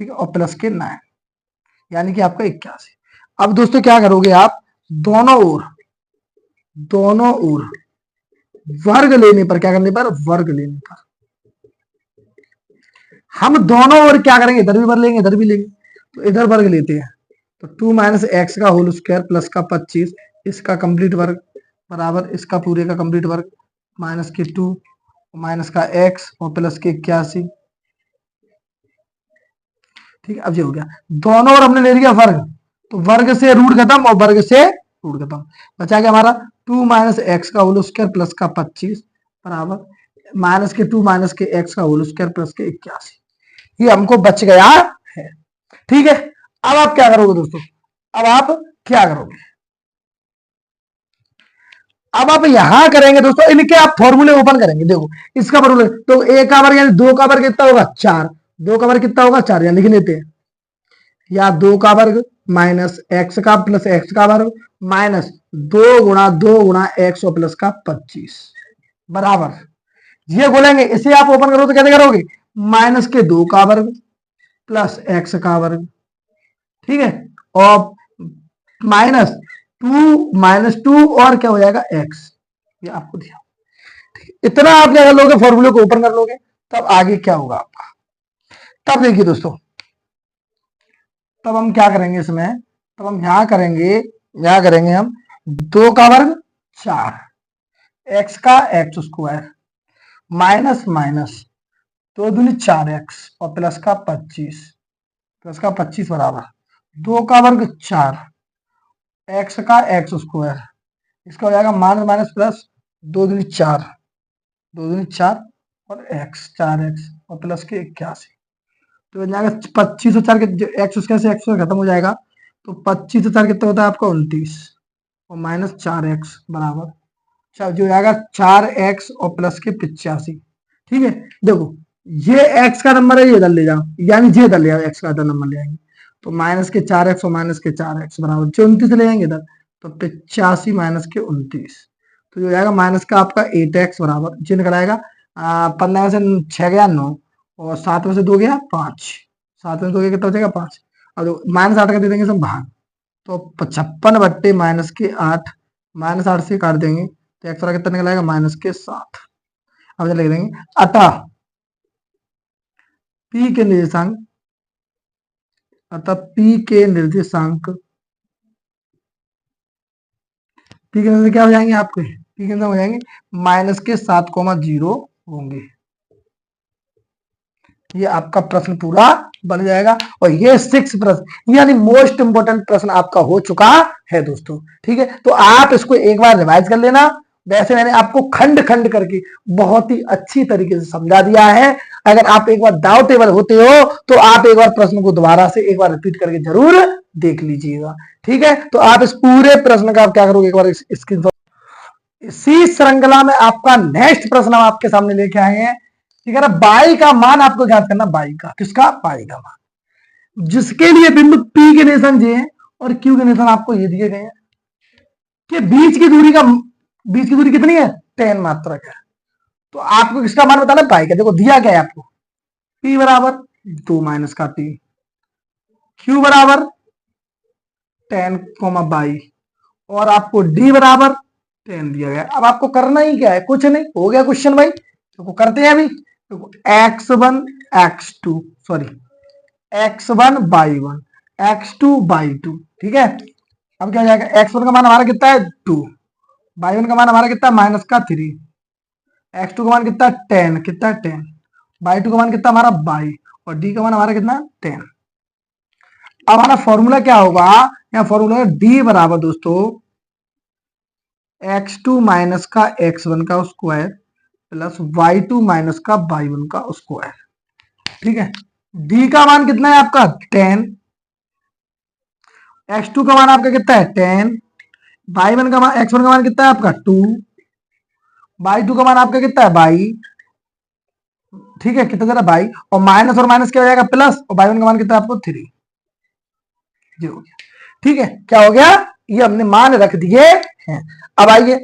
ठीक है, और +9, यानी कि आपका 81। अब दोस्तों क्या करोगे आप, दोनों ओर वर्ग लेने पर, क्या करने पर, वर्ग लेने पर, हम दोनों ओर क्या करेंगे, इधर भी वर्ग लेंगे इधर भी लेंगे, तो इधर वर्ग लेते हैं, तो 2 - x का होल स्क्वायर प्लस का 25, इसका कंप्लीट वर्ग बराबर इसका पूरे का कंप्लीट वर्ग, -2 माइनस का x और प्लस के 81, ठीक है। अब ये हो गया, दोनों ओर हमने ले लिया वर्ग, तो वर्ग से रूट खत्म और वर्ग से रूट खत्म, बचा गया हमारा 2 - x का होल स्क्वायर प्लस का 25 बराबर -2 - x का होल स्क्वायर प्लस के 81, ये हमको बच गया है, ठीक है। अब आप क्या करोगे दोस्तों, अब आप क्या करोगे, अब आप यहां करेंगे दोस्तों, इनके आप फॉर्मूले ओपन करेंगे, देखो इसका फॉर्मूला, तो ए का वर्ग यानी 2 का वर्ग कितना होगा 4, 2 का वर्ग कितना होगा 4, यानी लिख लेते हैं, या 2 का वर्ग माइनस एक्स का प्लस एक्स का वर्ग माइनस 2 गुणा एक्स और प्लस का 25 बराबर, ये बोलेंगे, इसे आप ओपन करो तो कैसे करोगे, -2 का वर्ग प्लस एक्स का वर्ग, ठीक है, और -2 और क्या हो जाएगा एक्स, ये आपको दिया, इतना आप क्या कर लोगे, फॉर्मूले को ओपन कर लोगे, तब आगे क्या होगा आपका, तब देखिए दोस्तों, तब हम क्या करेंगे इसमें, तब हम यहां करेंगे हम 2 का वर्ग 4, एक्स का एक्स स्क्वायर माइनस माइनस 2 दूनी 4x और प्लस का 25 बराबर 2 का वर्ग 4, एक्स का एक्स स्क्वायर, इसका हो जाएगा माइनस माइनस प्लस 2 दूनी 4, 2 दूनी 4 और x 4x और प्लस के 81, तो बन जाएगा 25 और 4 के एक्स स्क्वायर से एक्स खत्म हो जाएगा, तो 25 और 4 कितना होता है आपका 29 और माइनस 4x बराबर जो आएगा 4x और प्लस के 85, ठीक है। देखो ये x का नंबर है, ये इधर ले जाओ, यानी ये इधर ले जाओ, x का इधर नंबर ले आएंगे, तो -4x और -4x बराबर जो 29 ले जाएंगे इधर, तो 85 -29, तो जो जाएगा माइनस का आपका 8x बराबर, जो निकल आएगा 15 में से 6 गया 9 और 7 में से 2 गया 5, 7 में से 2 गया कितना हो जाएगा 5, अब -8 का दे देंगे सब बाहर, तो 56 बट्टे -8, -8 से काट देंगे तो एक्स कितना निकल आएगा -7, अब लिख देंगे अतः P के निर्देशांक अतः पी के निर्देशांक क्या हो जाएंगे आपके, पी के अंदर हो जाएंगे -7,0 होंगे। ये आपका प्रश्न पूरा बन जाएगा और ये 6 प्रश्न यानी मोस्ट इंपोर्टेंट प्रश्न आपका हो चुका है दोस्तों। ठीक है, तो आप इसको एक बार रिवाइज कर लेना। वैसे मैंने आपको खंड खंड करके बहुत ही अच्छी तरीके से समझा दिया है। अगर आप एक बार डाउटेबल होते हो तो आप एक बार प्रश्न को दोबारा से एक बार रिपीट करके जरूर देख लीजिएगा। ठीक है, तो आप इस पूरे प्रश्न का आप क्या करोगे, एक बार स्क्रीन। इसी श्रृंखला में आपका नेक्स्ट प्रश्न हम आपके सामने लेके आए हैं। ठीक है ना, बाई का मान आपको ज्ञात करना, बाई का, किसका, बाई का मान, जिसके लिए बिंदु P के निशान जे हैं और Q के निशान आपको ये दिए गए हैं कि बीच की दूरी कितनी है, 10 मात्रक है। तो आपको किसका मान बताना है, बाई का। देखो दिया क्या है आपको, P बराबर 2 माइनस का T, Q बराबर 10, 22 और आपको D बराबर 10 दिया गया। अब आपको करना ही क्या है, कुछ नहीं, हो गया क्वेश्चन भाई। तो करते हैं अभी, देखो x1 x2 sorry x1 y1 x2 y2। ठीक है, अब क्या हो जाएगा, x1 का मान हमारा कितना है 2, y1 का मान हमारा कितना है -3, x2 का मान कितना 10, कितना 10, y2 का मान कितना हमारा 22 और d का मान हमारा कितना 10। अब हमारा फॉर्मूला क्या होगा, यहाँ फॉर्मूला d बराबर दोस्तों x2 माइनस का x1 का स्क्वायर प्लस y2 माइनस का y1 का स्क्वायर। ठीक है, d का मान कितना है आपका 10, x2 का मान आपका कितना है 10, y1 का मान x1 का मान कितना है आपका 2, y2 का मान आपका कितना है 22। ठीक है, कितना जरा 22 और माइनस क्या हो जाएगा प्लस, और y1 का मान कितना है आपको 3, ये हो गया। ठीक है, क्या हो गया, ये हमने मान रख दिए हैं। अब आइए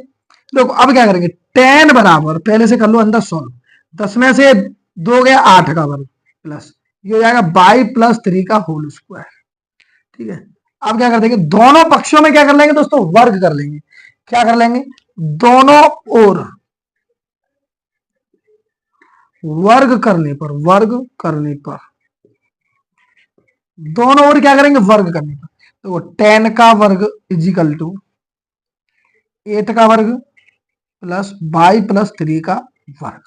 देखो, अब क्या करेंगे, 10 बराबर पहले से कर लो अंदर सॉल्व, 10 में से 2 गया 8 का वर्ग प्लस ये हो जाएगा 22 प्लस 3 का होल स्क्वायर। ठीक है, अब क्या कर देंगे, दोनों पक्षों में क्या कर लेंगे दोस्तों, वर्ग कर लेंगे। क्या कर लेंगे, दोनों ओर वर्ग करने पर दोनों ओर क्या करेंगे, वर्ग करने पर। तो 10 का वर्ग इजिकल टू 8 का वर्ग प्लस 22 प्लस 3 का वर्ग,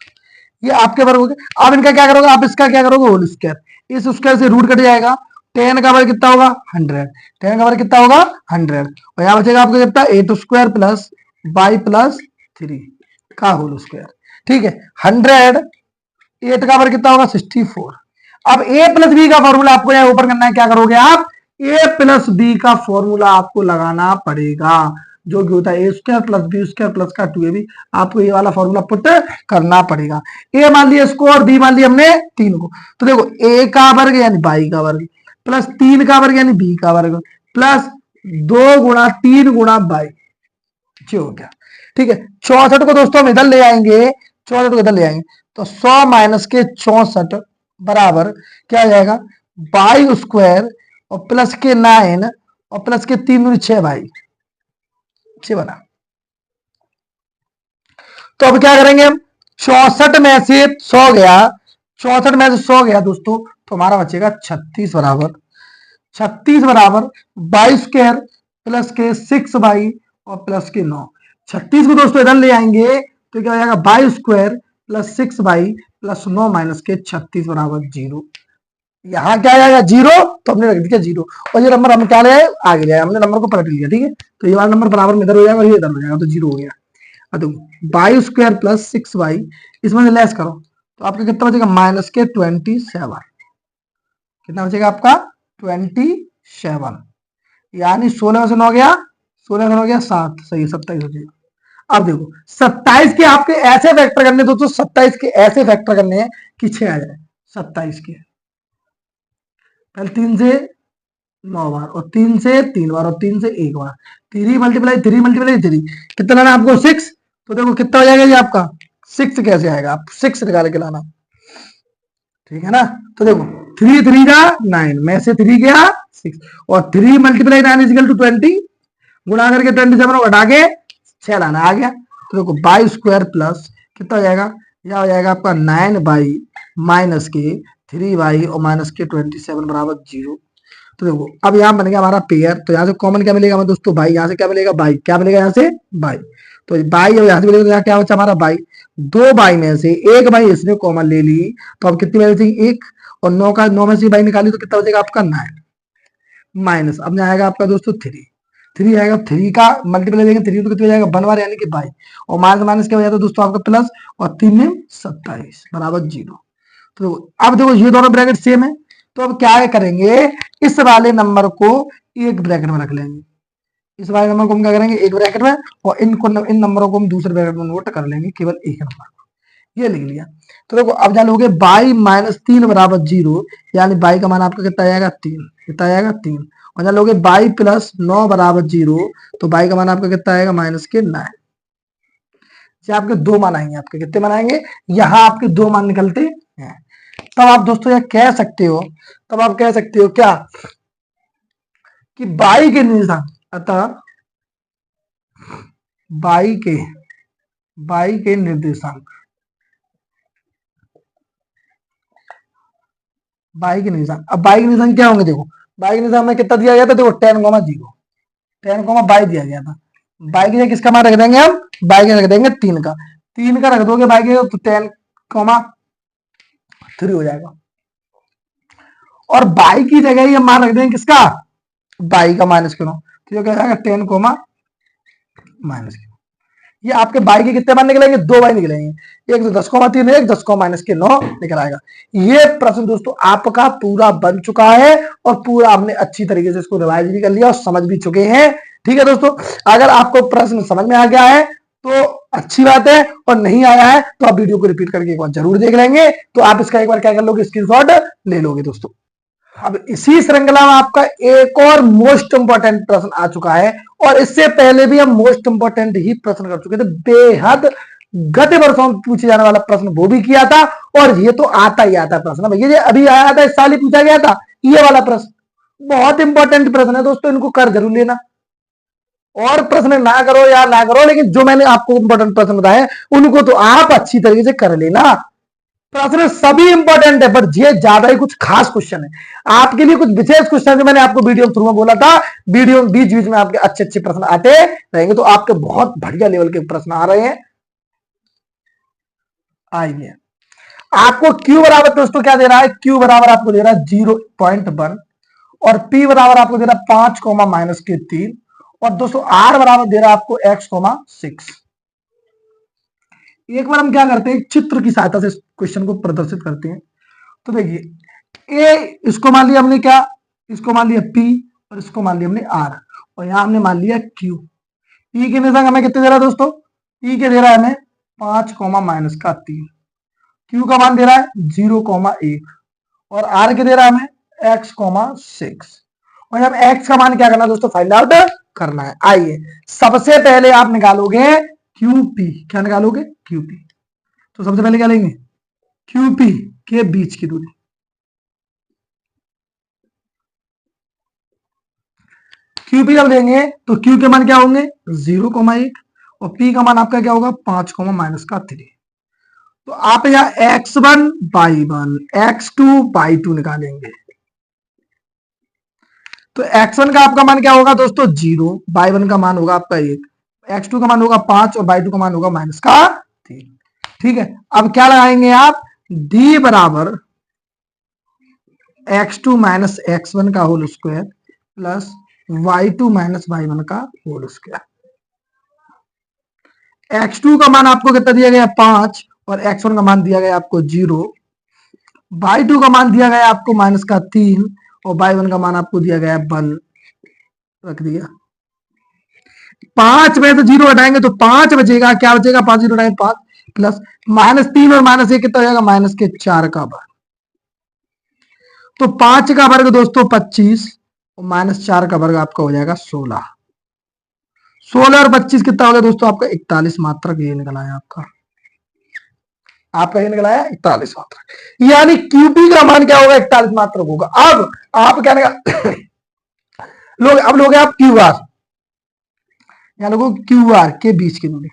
ये आपके वर्ग हो गए। अब इनका क्या करोगे, आप इसका क्या करोगे, होल स्क्वायर, इस स्क्वायर से रूट कट जाएगा, 10 का वर्ग कितना होगा 100, 10 का वर्ग कितना होगा 100 और यहाँ बचेगा आपको कितना 8 स्क्वायर प्लस 22 प्लस 3 का होल स्क्वायर। ठीक है, 100 8 का वर्ग कितना होगा 64। अब a प्लस बी का फॉर्मूला आपको यहाँ ऊपर करना है, क्या करोगे आप, a प्लस बी का फॉर्मूला आपको लगाना पड़ेगा, जो कि होता है A square plus B square plus का 2ab। आपको ये वाला फॉर्मूला पुट करना पड़ेगा। ए मान लिया इसको और बी मान लिया हमने 3 को, तो देखो a का वर्ग यानी बाई का वर्ग प्लस 3 का वर्ग यानी बी का वर्ग प्लस 2 गुणा 3 गुणा बाई, ये हो गया। ठीक है, 64 को दोस्तों हम इधर ले आएंगे, 64 को इधर ले आएंगे तो 100 माइनस के 64 बराबर क्या हो जाएगा, 22 स्क्वायर और प्लस के 9 और प्लस के 3 दूनी 6 भाई 6 बना। तो अब क्या करेंगे हम, 64 में से 100 गया, 64 में से 100 गया दोस्तों, तो हमारा बचेगा 36 बराबर 22 स्क्वायर प्लस के 6 बाई और प्लस के 9। 36 को दोस्तों इधर ले आएंगे तो क्या हो जाएगा 22 square plus 6 by plus 9 minus के 36 बराबर 0। यहाँ क्या आएगा 0, तो हमने रख दिया 0 और ये नंबर हम क्या ले आए, आगे ले आए, हमने नंबर को पलट लिया। ठीक है, तो ये वाला नंबर बराबर में इधर हो जाएगा और ये इधर हो जाएगा, तो 0 हो गया। अब 22 स्क्वायर प्लस 6 बाई, इसमें से लेस करो तो आपका कितना बचेगा माइनस के 27, कितना बचेगा आपका 27, यानी 16 में से 9 गया, 16 में 9 गया 7, सही 27 हो जाएगा। अब देखो 27 के आपके ऐसे फैक्टर करने दोस्तों, 27 के ऐसे फैक्टर करने हैं कि 6 आ जाए। 27 के पहले 3 से 9 बार और 3 से 3 बार और 3 से 1 बार, 3 मल्टीप्लाई 3 कितना लाना आपको 6, तो देखो कितना हो जाएगा ये आपका 6 कैसे आएगा, आप 6 निकाल के लाना। ठीक है ना, तो देखो 3 3 का 9 में से 3 गया 6 और 3 मल्टीप्लाई 9 इजिकल टू 20 गुणा करके 27 को हटा के 6 लाना आ गया। तो देखो 22 स्क्वायर प्लस कितना हो जाएगा, यह हो जाएगा आपका 9 बाई माइनस के 3 बाई और माइनस के 27 बराबर 0। तो देखो अब यहाँ बन गया हमारा पेयर, तो यहाँ से कॉमन क्या मिलेगा हमें दोस्तों, बाई। यहाँ से क्या मिलेगा, बाई। क्या मिलेगा यहाँ से, बाई। तो बाई और यहाँ से मिलेगा, तो यहाँ क्या बचा हमारा बाई। दो बाई में से एक बाई इसने कॉमन ले ली, तो अब कितनी बाई बचेगी, एक। और 9 में से बाई निकाली तो कितना बचेगा आपका 9 माइनस, अब यहाँ आएगा आपका दोस्तों 3। 3 आएगा, 3 का मल्टीप्लाई देंगे 3 तो कितना हो जाएगा 1 बार यानी कि बाई, और माइनस माइनस क्या हो जाता है दोस्तों आपका प्लस, और 3 में 27 बराबर 0। तो अब देखो ये दोनों ब्रैकेट सेम है, तो अब क्या करेंगे, इस वाले नंबर को एक ब्रैकेट में रख लेंगे, इस वाले नंबर को हम क्या करेंगे एक ब्रैकेट में, और इन नंबरों को हम दूसरे ब्रैकेट में नोट कर लेंगे, केवल एक नंबर, ये लिख लिया। तो देखो अब जान लोगे बाई माइनस 3 बराबर 0, यानी बाई का मान आपका कितना आएगा 3, कितना आएगा 3। और जान लोगे बाई प्लस 9 बराबर 0, तो बाई का मान आपका कितना आएगा माइनस के 9। ये आपके दो मान आएंगे, आपके कितने मान आएंगे, यहाँ आपके दो मान निकलते हैं। तब आप दोस्तों यह कह सकते हो, तब आप कह सकते हो क्या, कि बाई के निर्देशांक, अतः बाई के निर्देशांक, बाई के निर्देशांक, अब बाई के निर्देशांक क्या होंगे, देखो बाई के निर्देशांक में कितना दिया गया था, देखो 10,0, 10, बाई दिया गया था। बाई के किसका मान रख देंगे हम, बाई के रख देंगे 3 का, 3 का रख दोगे बाई के तो 10,3 हो जाएगा। और बाई की जगह ही हम मान रख देंगे किसका, बाई का माइनस के 9, तो ये क्या जाएगा 10, माइनस के। ये आपके बाई के कितने मान निकलेंगे, 2 बाई निकलेंगे, एक तो 10,3 है, एक 10, माइनस के 9 निकल आएगा। ये प्रश्न दोस्तों आपका पूरा बन चुका है, और पूरा हमने अच्छी तरीके से इसको रिवाइज भी कर लिया और समझ भी चुके हैं। ठीक है दोस्तों, अगर आपको प्रश्न समझ में आ गया है तो अच्छी बात है, और नहीं आया है तो आप वीडियो को रिपीट करके एक बार जरूर देख लेंगे, तो आप इसका एक बार क्या कर लोगे, स्क्रीनशॉट ले लोगे दोस्तों। अब इसी श्रृंखला में आपका एक और मोस्ट इंपॉर्टेंट प्रश्न आ चुका है, और इससे पहले भी हम मोस्ट इंपॉर्टेंट ही प्रश्न कर चुके थे, बेहद गत वर्षों में पूछे जाने वाला प्रश्न वो भी किया था, और ये तो आता ही आता प्रश्न भैया, ये अभी आया था, इस साल ही पूछा गया था, ये वाला प्रश्न बहुत इंपॉर्टेंट प्रश्न है दोस्तों, इनको कर जरूर लेना। और प्रश्न ना करो या ना करो, लेकिन जो मैंने आपको इंपॉर्टेंट प्रश्न बताए उनको तो आप अच्छी तरीके से कर लेना। प्रश्न सभी इंपॉर्टेंट है, पर ये ज्यादा ही कुछ खास क्वेश्चन है आपके लिए, कुछ विशेष क्वेश्चन जो मैंने आपको वीडियो थ्रू में बोला था, वीडियो बीच बीच में आपके अच्छे अच्छे प्रश्न आते रहेंगे, तो आपके बहुत बढ़िया लेवल के प्रश्न आ रहे हैं। आइए, आपको क्यू बराबर दोस्तों क्या दे रहा है, क्यू बराबर आपको दे रहा है 0.1, और पी बराबर आपको दे रहा है 5, माइनस के 3, और दोस्तों आर बराबर दे रहा है आपको x, 6। एक बार हम क्या करते हैं, चित्र की सहायता से क्वेश्चन को प्रदर्शित करते हैं। तो देखिए ए, इसको मान लिया हमने क्या, इसको मान लिया P, और इसको मान लिया हमने R, और यहां हमने मान लिया Q। P के निर्देशांक हमें कितने दे रहा है दोस्तों, P के दे रहा है हमें 5, माइनस का 3, Q का मान दे रहा है 0,1, और R के दे रहा है हमें x, 6। और अब x का मान क्या करना है दोस्तों, फाइंड आउट करना है। आइए, सबसे पहले आप निकालोगे QP, क्या निकालोगे QP, तो सबसे पहले क्या लेंगे, QP के बीच की दूरी, QP जब लेंगे तो Q के मान क्या होंगे 0,1, और P का मान आपका क्या होगा 5, माइनस का 3। तो आप यहाँ x1 बाई 1, x2 बाई 2 निकालेंगे, तो x1 का आपका मान क्या होगा दोस्तों 0, बाई 1 का मान होगा आपका 1, x2 का मान होगा 5, और बाई 2 का मान होगा माइनस का 3। ठीक है, अब क्या लगाएंगे आप, d बराबर x2 माइनस x1 का whole square plus y2 minus y1 का होल स्क्वायर। x2 का मान आपको कितना दिया गया 5, और x1 का मान दिया गया आपको 0, y2 का मान दिया गया आपको माइनस का 3, और y1 का मान आपको दिया गया 1, रख दिया। 5 में तो 0 हटाएंगे तो 5 बचेगा, क्या बचेगा 5 0 हटाएंगे 5, प्लस माइनस 3 और माइनस 1 कितना हो जाएगा, माइनस के 4 का वर्ग। तो 5 का वर्ग दोस्तों 25, और माइनस 4 का वर्ग आपका हो जाएगा 16। 16 और 25 कितना हो गया दोस्तों आपका 41 मात्रक, ये निकल आया आपका ये निकल आया 41 मात्रक, यानी QP का मान क्या होगा 41 मात्रक होगा। अब आप क्या निकाल लोग, अब लोग आप QR, यहाँ लोगों QR के बीच की दूरी,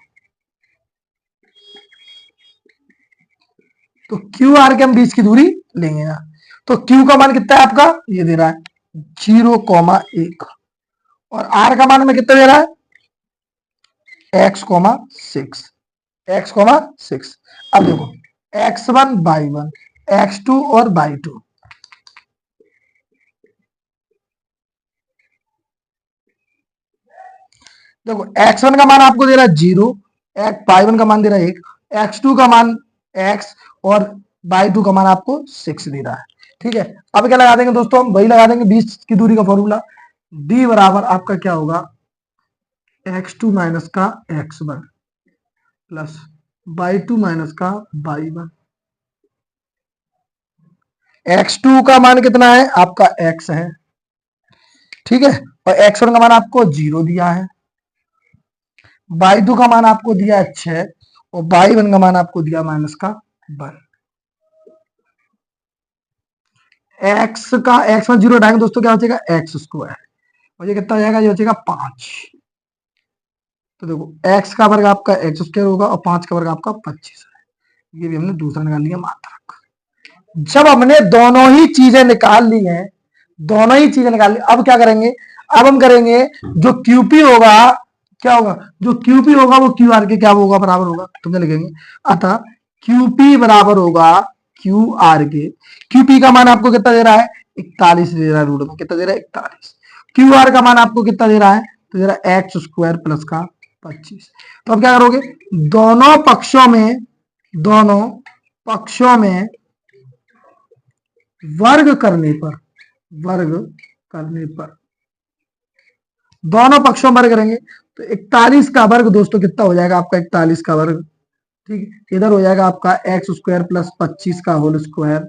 तो QR के हम बीच की दूरी लेंगे ना, तो Q का मान कितना है आपका, ये दे रहा है 0,1 और आर का मान में कितना दे रहा है x,6 x,6। अब देखो x1 y1 x2 और y2। देखो x1 का मान आपको दे रहा है 0, y1 का मान दे रहा है 1, x2 का मान x और y2 का मान आपको 6 दे रहा है। ठीक है, अब क्या लगा देंगे दोस्तों, हम वही लगा देंगे बीच की दूरी का फॉर्मूला। d बराबर आपका क्या होगा x2 माइनस का x1 प्लस y2 माइनस का y1। x2 का मान कितना है आपका x है, ठीक है, और x1 का मान आपको 0 दिया है, y2 का मान आपको दिया 6 और y1 का मान आपको दिया माइनस का 1। x में 0 हटाएंगे दोस्तों क्या बचेगा x² और ये कितना हो जाएगा, ये बचेगा 5। तो देखो x का वर्ग आपका x² होगा और 5 का वर्ग आपका 25 है। ये भी हमने दूसरा निकाल लिया मात्रक। जब हमने दोनों ही चीजें निकाल ली हैं, दोनों ही चीजें निकाल ली, अब क्या करेंगे, अब हम करेंगे जो QP होगा, क्या होगा, जो QP होगा वो QR के क्या होगा बराबर होगा, तुमने लिखेंगे। अतः QP बराबर होगा QR के। QP का मान आपको कितना दे रहा है 41 दे रहा है, रूट में कितना दे रहा है 41। QR का मान आपको कितना दे रहा है, तो दे रहा है x² प्लस का 25। तो अब क्या करोगे, दोनों पक्षों में वर्ग करने पर दोनों पक्षों में वर्ग करेंगे तो 41 का वर्ग दोस्तों कितना हो जाएगा आपका 41 का वर्ग, ठीक, इधर हो जाएगा आपका x² प्लस 25 का होल स्क्वायर,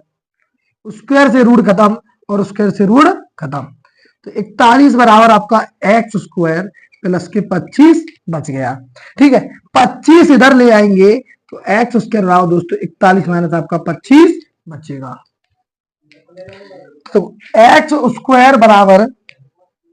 स्क्वायर से रूट खत्म और स्क्वायर से रूट खत्म। तो 41 बराबर आपका x² प्लस के 25 बच गया। ठीक है, 25 इधर ले आएंगे तो x² बराबर दोस्तों 41 माइनस आपका 25 बचेगा। तो x² बराबर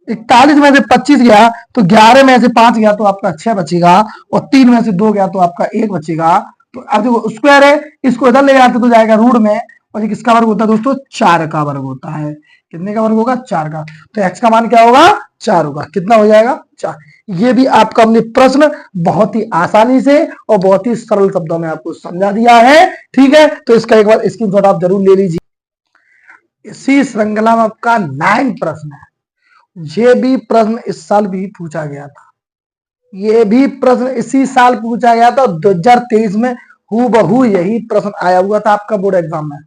41 में से 25 गया तो 11 में से 5 गया तो आपका 6 बचेगा और 3 में से 2 गया तो आपका 1 बचेगा। तो अब देखो स्क्वायर है, इसको इधर ले जाते तो जाएगा रूट में और ये किसका वर्ग होता है दोस्तों 4 का वर्ग होता है। कितने का वर्ग होगा 4 का। तो x का मान क्या होगा 4 होगा, कितना हो जाएगा 4। ये भी आपका हमने प्रश्न बहुत ही आसानी से और बहुत ही सरल शब्दों में आपको समझा दिया है। ठीक है, तो इसका एक बार स्क्रीनशॉट आप जरूर ले लीजिए। इसी श्रृंखला में आपका 9 प्रश्न है। ये भी प्रश्न इस साल भी पूछा गया था, ये भी प्रश्न इसी साल पूछा गया था 2023 में हूबहू यही प्रश्न आया हुआ था आपका बोर्ड एग्जाम में।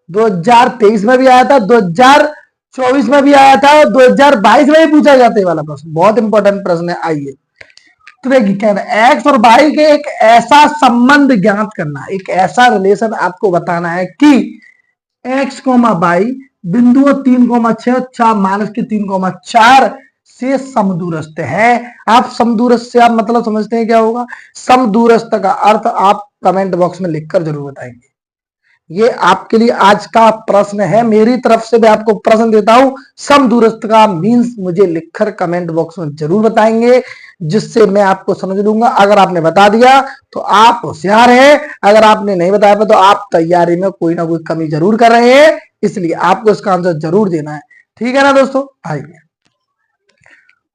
2023 में भी आया था, 2024 में भी आया था और 2022 में भी पूछा गया था ये वाला प्रश्न। बहुत इंपॉर्टेंट प्रश्न है। आइए तो देखिए क्या है, एक्स और वाई के एक ऐसा संबंध ज्ञात करना, एक ऐसा रिलेशन आपको बताना है कि x, y बिंदुओं 3,6 माइनस के 3,4 से समदूरस्थ है। आप समदूरस्थ से आप मतलब समझते हैं क्या होगा, समदूरस्थ का अर्थ आप कमेंट बॉक्स में लिखकर जरूर बताएंगे। ये आपके लिए आज का प्रश्न है, मेरी तरफ से भी आपको प्रश्न देता हूं, समदूरस्थ का मीन्स मुझे लिखकर कमेंट बॉक्स में जरूर बताएंगे, जिससे मैं आपको समझ लूंगा। अगर आपने बता दिया तो आप होशियार हैं, अगर आपने नहीं बताया तो आप तैयारी में कोई ना कोई कमी जरूर कर रहे हैं, इसलिए आपको इसका आंसर जरूर देना है। ठीक है ना दोस्तों। आइए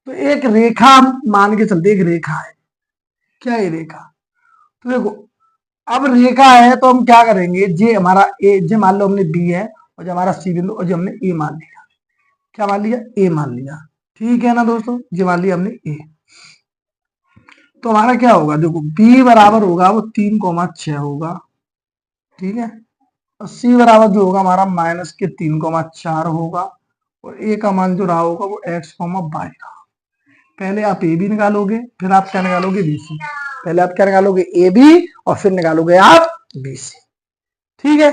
तो एक रेखा मान के चलते, एक रेखा है, क्या है रेखा, तो देखो अब रेखा है तो हम क्या करेंगे, जे हमारा ए, जे मान लो हमने बी है और जो हमारा सी बिंदु और जो हमने ए मान लिया, क्या मान लिया ए मान लिया। ठीक है ना दोस्तों, जे मान लिया हमने ए, तो हमारा क्या होगा, देखो बी बराबर होगा वो 3,6 होगा, ठीक है, और सी बराबर जो होगा हमारा माइनस के 3,4 होगा और ए का मान जो रहा होगा वो x,y रहा। पहले आप ए बी निकालोगे, फिर आप क्या निकालोगे बी सी। पहले आप क्या निकालोगे ए बी और फिर निकालोगे आप बी सी। ठीक है,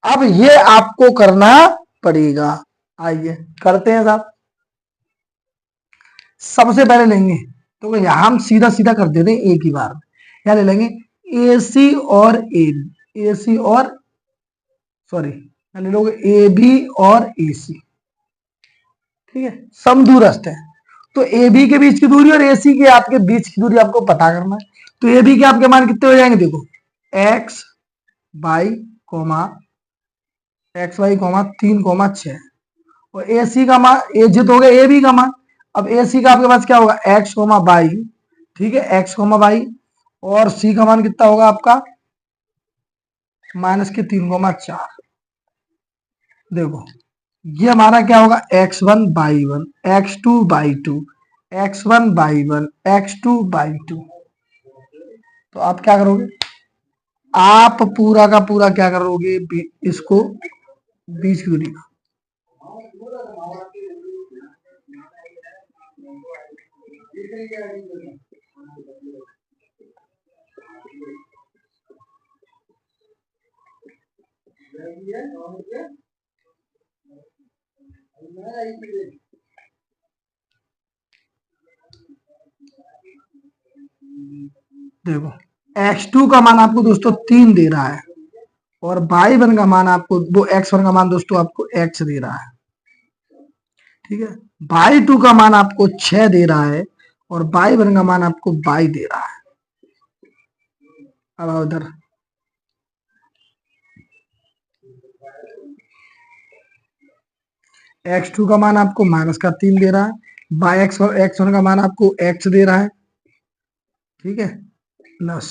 अब ये आपको करना पड़ेगा। आइए करते हैं साहब। सबसे पहले लेंगे तो यहां हम सीधा सीधा कर देते हैं एक ही बार, क्या ले लेंगे ए सी और ए बी, ए सी और सॉरी ले लोगे ए बी और ए सी। ठीक है, समदूरस्थ है तो ए बी के बीच की दूरी और ए सी के आपके बीच की दूरी आपको पता करना है। तो ए बी के आपके मान कितने हो जाएंगे, देखो एक्स वाई कोमा 3,6 और ए सी का मान ए जी तो हो गया ए बी का मान। अब ए सी का आपके पास क्या होगा एक्स कोमा बाई, ठीक है एक्स कोमा बाई, और सी का मान कितना होगा आपका माइनस के 3,4। देखो ये हमारा क्या होगा x1/1, x2/2, x1/1, x2/2। तो आप क्या करोगे, आप पूरा का पूरा क्या करोगे इसको बीच की दूरी का। देखो x2 का मान आपको दोस्तों 3 दे रहा है, और y1 का मान आपको वो x1 का मान दोस्तों आपको x दे रहा है, ठीक है। y2 का मान आपको 6 दे रहा है, और y1 का मान आपको y दे रहा है। अब उधर x2 का मान आपको माइनस का 3 दे रहा है, x1 का मान आपको x दे रहा है, ठीक है, प्लस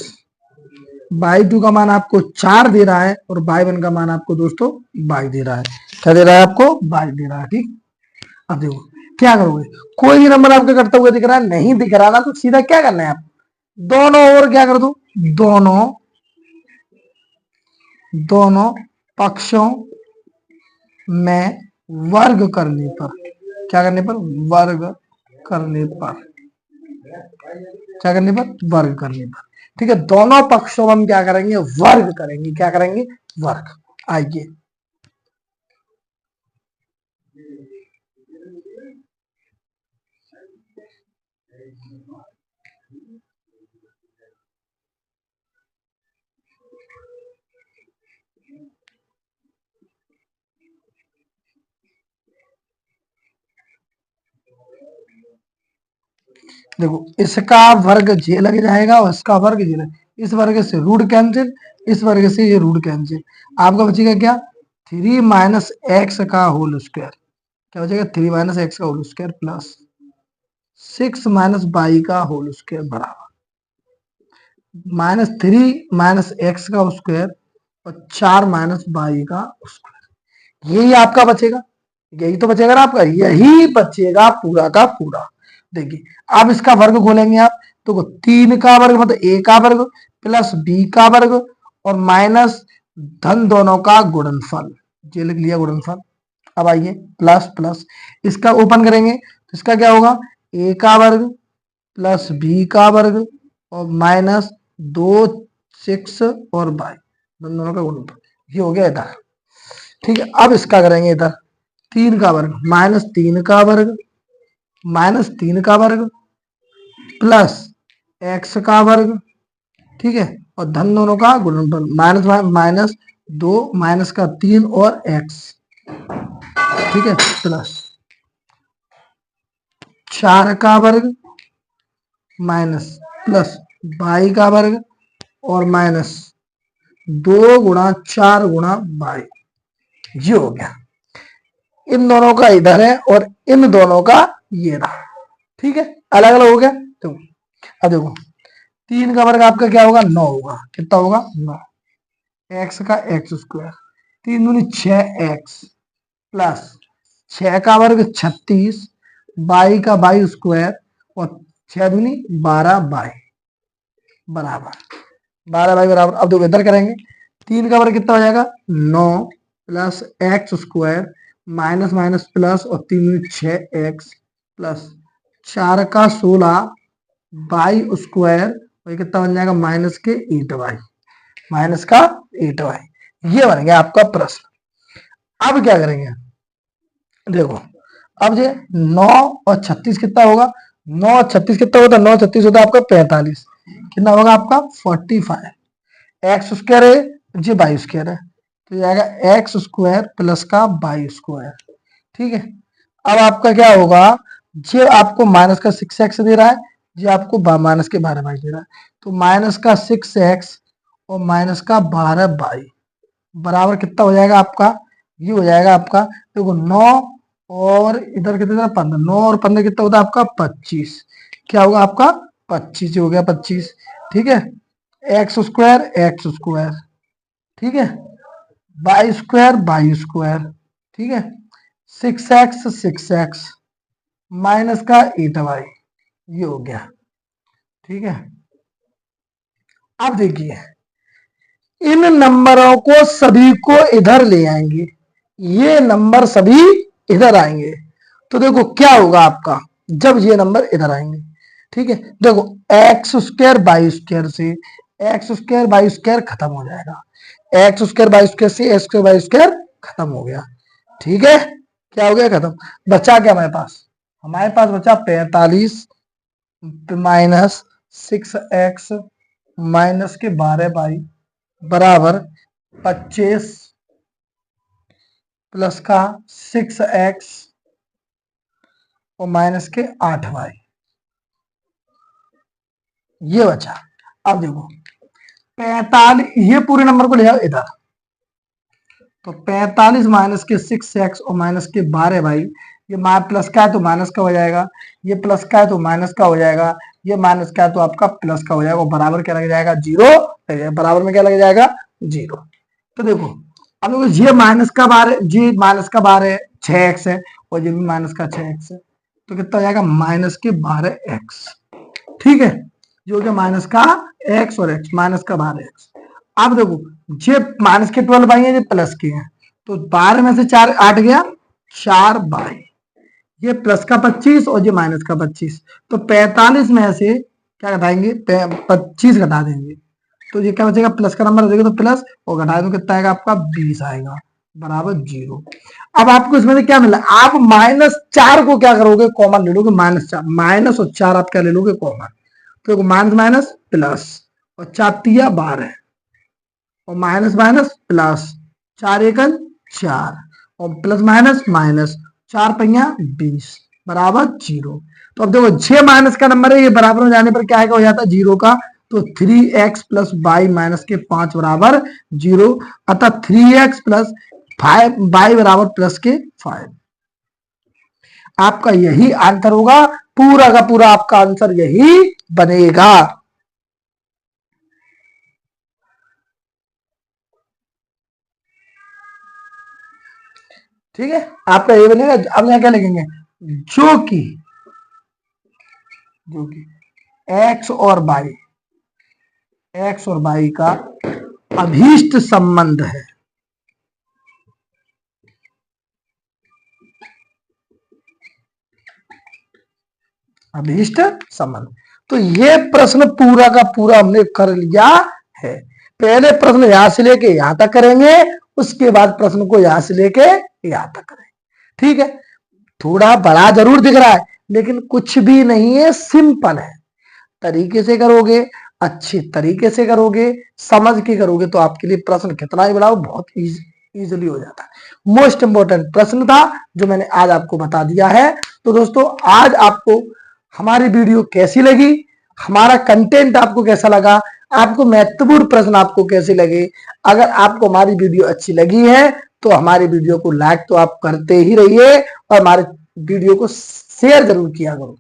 y2 का मान आपको 4 दे रहा है, और y1 का मान आपको दोस्तों y दे रहा है। क्या दे रहा है आपको y दे रहा है, ठीक। अब देखो क्या करोगे, कोई भी नंबर आपका कटता हुआ दिख रहा है, नहीं दिख रहा ना, तो सीधा क्या करना है आप दोनों और क्या कर दो, दोनों पक्षों में वर्ग करने पर, क्या करने पर वर्ग करने पर, क्या करने पर वर्ग करने पर, ठीक है। दोनों पक्षों में हम क्या करेंगे वर्ग करेंगे, क्या करेंगे वर्ग। आइए देखो इसका वर्ग जे लग जाएगा और इसका वर्ग जे लग, इस वर्ग से रूट कैंसिल, इस वर्ग से ये रूट कैंसिल, आपका बचेगा क्या 3 माइनस एक्स का होल स्क्वायर, क्या बचेगा 3 माइनस एक्स का whole square plus 6 minus y का होल स्क्वायर बराबर -3 माइनस एक्स का स्क्वायर और 4 माइनस बाई का स्क्वायर। यही आपका बचेगा, यही तो बचेगा ना आपका, यही बचेगा पूरा का पूरा। देखिए अब इसका वर्ग खोलेंगे आप, तो 3 का वर्ग मतलब a का वर्ग प्लस b का वर्ग और माइनस धन दोनों का गुणनफल, ये लिख लिया गुणनफल। अब आइए प्लस प्लस इसका ओपन करेंगे तो इसका क्या होगा a का वर्ग प्लस b का वर्ग और माइनस 2 6 और बाई धन दोनों का गुणनफल, ये हो गया इधर, ठीक है। अब इसका करेंगे इधर 3 का वर्ग माइनस 3 का वर्ग प्लस एक्स का वर्ग, ठीक है, और धन दोनों का गुणनफल माइनस माइनस 2 माइनस का 3 और एक्स, ठीक है, प्लस 4 का वर्ग माइनस प्लस बाई का वर्ग और माइनस 2 गुणा 4 गुणा बाई, ये हो गया। इन दोनों का इधर है और इन दोनों का ये रहा, ठीक है, अलग अलग हो गया। तो अब देखो 3 का वर्ग आपका क्या होगा 9 होगा, कितना होगा 9, एक्स का एक्स स्क्वायर 3 दूनी 6x प्लस 6 का वर्ग 36 बाई का बाई स्क्वायर और 6 दूनी 12 बाई बराबर 12 बाई बराबर। अब देखो इधर करेंगे 3 का वर्ग कितना हो जाएगा 9 plus x square minus minus plus और 3 दूनी 6x प्लस 4 का 16 बाई स्क्वायर और कितना बन जाएगा माइनस के 8y, माइनस का 8y, ये बन गया आपका प्रश्न। अब क्या करेंगे देखो, अब ये 9 और 36 कितना होगा, 9 और 36 कितना होता है 9 36 होता है आपका 45, कितना होगा आपका 45, एक्स स्क्वायर है जी बाई स्क्वायर है तो जाएगा एक्स स्क्वायर प्लस का बाई स्क्वायर, ठीक है। अब आपका क्या होगा, ये आपको माइनस का 6x दे रहा है, ये आपको माइनस के 12 बाई दे रहा है, तो माइनस का 6x और माइनस का 12 बाई बराबर कितना हो जाएगा आपका, ये हो जाएगा आपका देखो 9 और इधर कितना 15, 9 और 15 कितना होता है आपका 25। क्या होगा आपका 25 हो गया 25। ठीक है, एक्स स्क्वायर, ठीक है, वाई स्क्वायर, ठीक है, 6x माइनस का 8y, ये हो गया। ठीक है, अब देखिए इन नंबरों को सभी को इधर ले आएंगे, ये नंबर सभी इधर आएंगे, तो देखो क्या होगा आपका जब ये नंबर इधर आएंगे। ठीक है, देखो एक्स स्क्वायर बाई स्क्वायर खत्म हो जाएगा, एक्स स्क्वायर बाई स्क्वायर से एक्स स्क्वायर बाई स्क्वायर खत्म हो गया। ठीक है, क्या हो गया खत्म, बचा क्या हमारे पास बचा 45 माइनस 6x माइनस के 12y बराबर 25 प्लस का 6x और माइनस के 8y, ये बचा। अब देखो 45, ये पूरे नंबर को ले आओ इधर, तो 45 माइनस के 6x और माइनस के 12y, ये प्लस का है तो माइनस का हो जाएगा, ये प्लस का है तो माइनस का हो जाएगा, ये माइनस का है तो आपका प्लस का हो जाएगा, और बराबर क्या लग जाएगा 0, बराबर में क्या लग जाएगा 0। तो देखो अब देखो ये माइनस का बार है, ये माइनस का बार है 6x है, और ये भी माइनस का 6x है, तो कितना हो जाएगा माइनस के 12x। ठीक है, जो कि माइनस का x और x, माइनस का 12x। अब देखो ये माइनस के 12 बाई है, ये प्लस के हैं, तो 12 में से 4 8 गया 4 बाई, ये प्लस का 25 और ये माइनस का 25, तो 45 में से क्या घटाएंगे 25 घटा देंगे, तो ये क्या बचेगा प्लस का नंबर देगा तो प्लस, और घटा दो कितना आएगा आपका 20 आएगा बराबर 0। अब आपको इसमें से क्या मिला, आप -4 को क्या करोगे कॉमन ले लोगे, -4, माइनस और 4 आप क्या ले लोगे कॉमन, तो माइनस माइनस प्लस, और 4 तिया 12 और माइनस माइनस प्लस, 4 एकल 4 और प्लस माइनस माइनस, 4 पहिया 20 बराबर 0। तो अब देखो 6 माइनस का नंबर है, ये बराबर में जाने पर क्या हो जाता है 0 का, तो 3x प्लस वाई माइनस के 5 बराबर 0, अतः 3x प्लस 5 वाई बराबर प्लस के 5। आपका यही आंसर होगा, पूरा का पूरा आपका आंसर यही बनेगा। ठीक है, आपका ये बनेगा। अब यहाँ क्या लिखेंगे, जो कि एक्स और वाई का अभीष्ट संबंध है, अभीष्ट संबंध। तो ये प्रश्न पूरा का पूरा हमने कर लिया है। पहले प्रश्न यहां से लेके यहां तक करेंगे, उसके बाद प्रश्न को यहां से लेके यहां तक करेंगे। ठीक है, थोड़ा बड़ा जरूर दिख रहा है लेकिन कुछ भी नहीं है, सिंपल है। तरीके से करोगे, अच्छे तरीके से करोगे, समझ के करोगे, तो आपके लिए प्रश्न कितना ही बड़ा हो, बहुत इजीली हो जाता है। मोस्ट इंपोर्टेंट प्रश्न था जो मैंने आज आपको बता दिया है। तो दोस्तों आज आपको हमारी वीडियो कैसी लगी, हमारा कंटेंट आपको कैसा लगा, आपको महत्वपूर्ण प्रश्न आपको कैसे लगे। अगर आपको हमारी वीडियो अच्छी लगी है तो हमारी वीडियो को लाइक तो आप करते ही रहिए, और हमारे वीडियो को शेयर जरूर किया करो,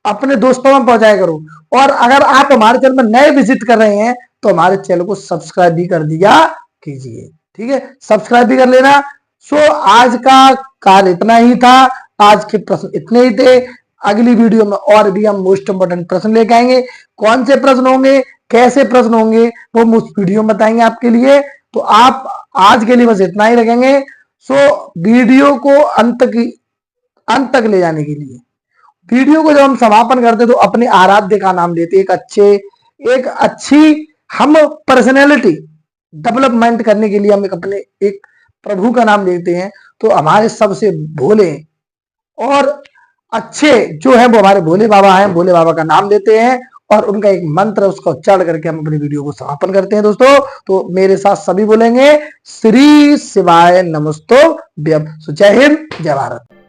अपने दोस्तों में पहुंचाया करो। और अगर आप हमारे चैनल में नए विजिट कर रहे हैं तो हमारे चैनल को सब्सक्राइब भी कर दिया कीजिए। ठीक है, सब्सक्राइब भी कर लेना। सो आज का कार्य इतना ही था, आज के प्रश्न इतने ही थे। अगली वीडियो में और भी हम मोस्ट इंपोर्टेंट प्रश्न लेके आएंगे। कौन से प्रश्न होंगे, कैसे प्रश्न होंगे, वो हम उस वीडियो में बताएंगे आपके लिए। तो आप आज के लिए बस इतना ही रखेंगे। सो वीडियो को अंत तक ले जाने के लिए, वीडियो को जब हम समापन करते तो अपने आराध्य का नाम लेते, एक अच्छी हम पर्सनैलिटी डेवलपमेंट करने के लिए हम अपने एक प्रभु का नाम लेते हैं। तो हमारे सबसे भोले और अच्छे जो है वो हमारे भोले बाबा हैं, भोले बाबा का नाम लेते हैं और उनका एक मंत्र उसको उच्चारण करके हम अपनी वीडियो को समापन करते हैं। दोस्तों तो मेरे साथ सभी बोलेंगे श्री शिवाय नमस्तो व्यम। जय हिंद, जय भारत।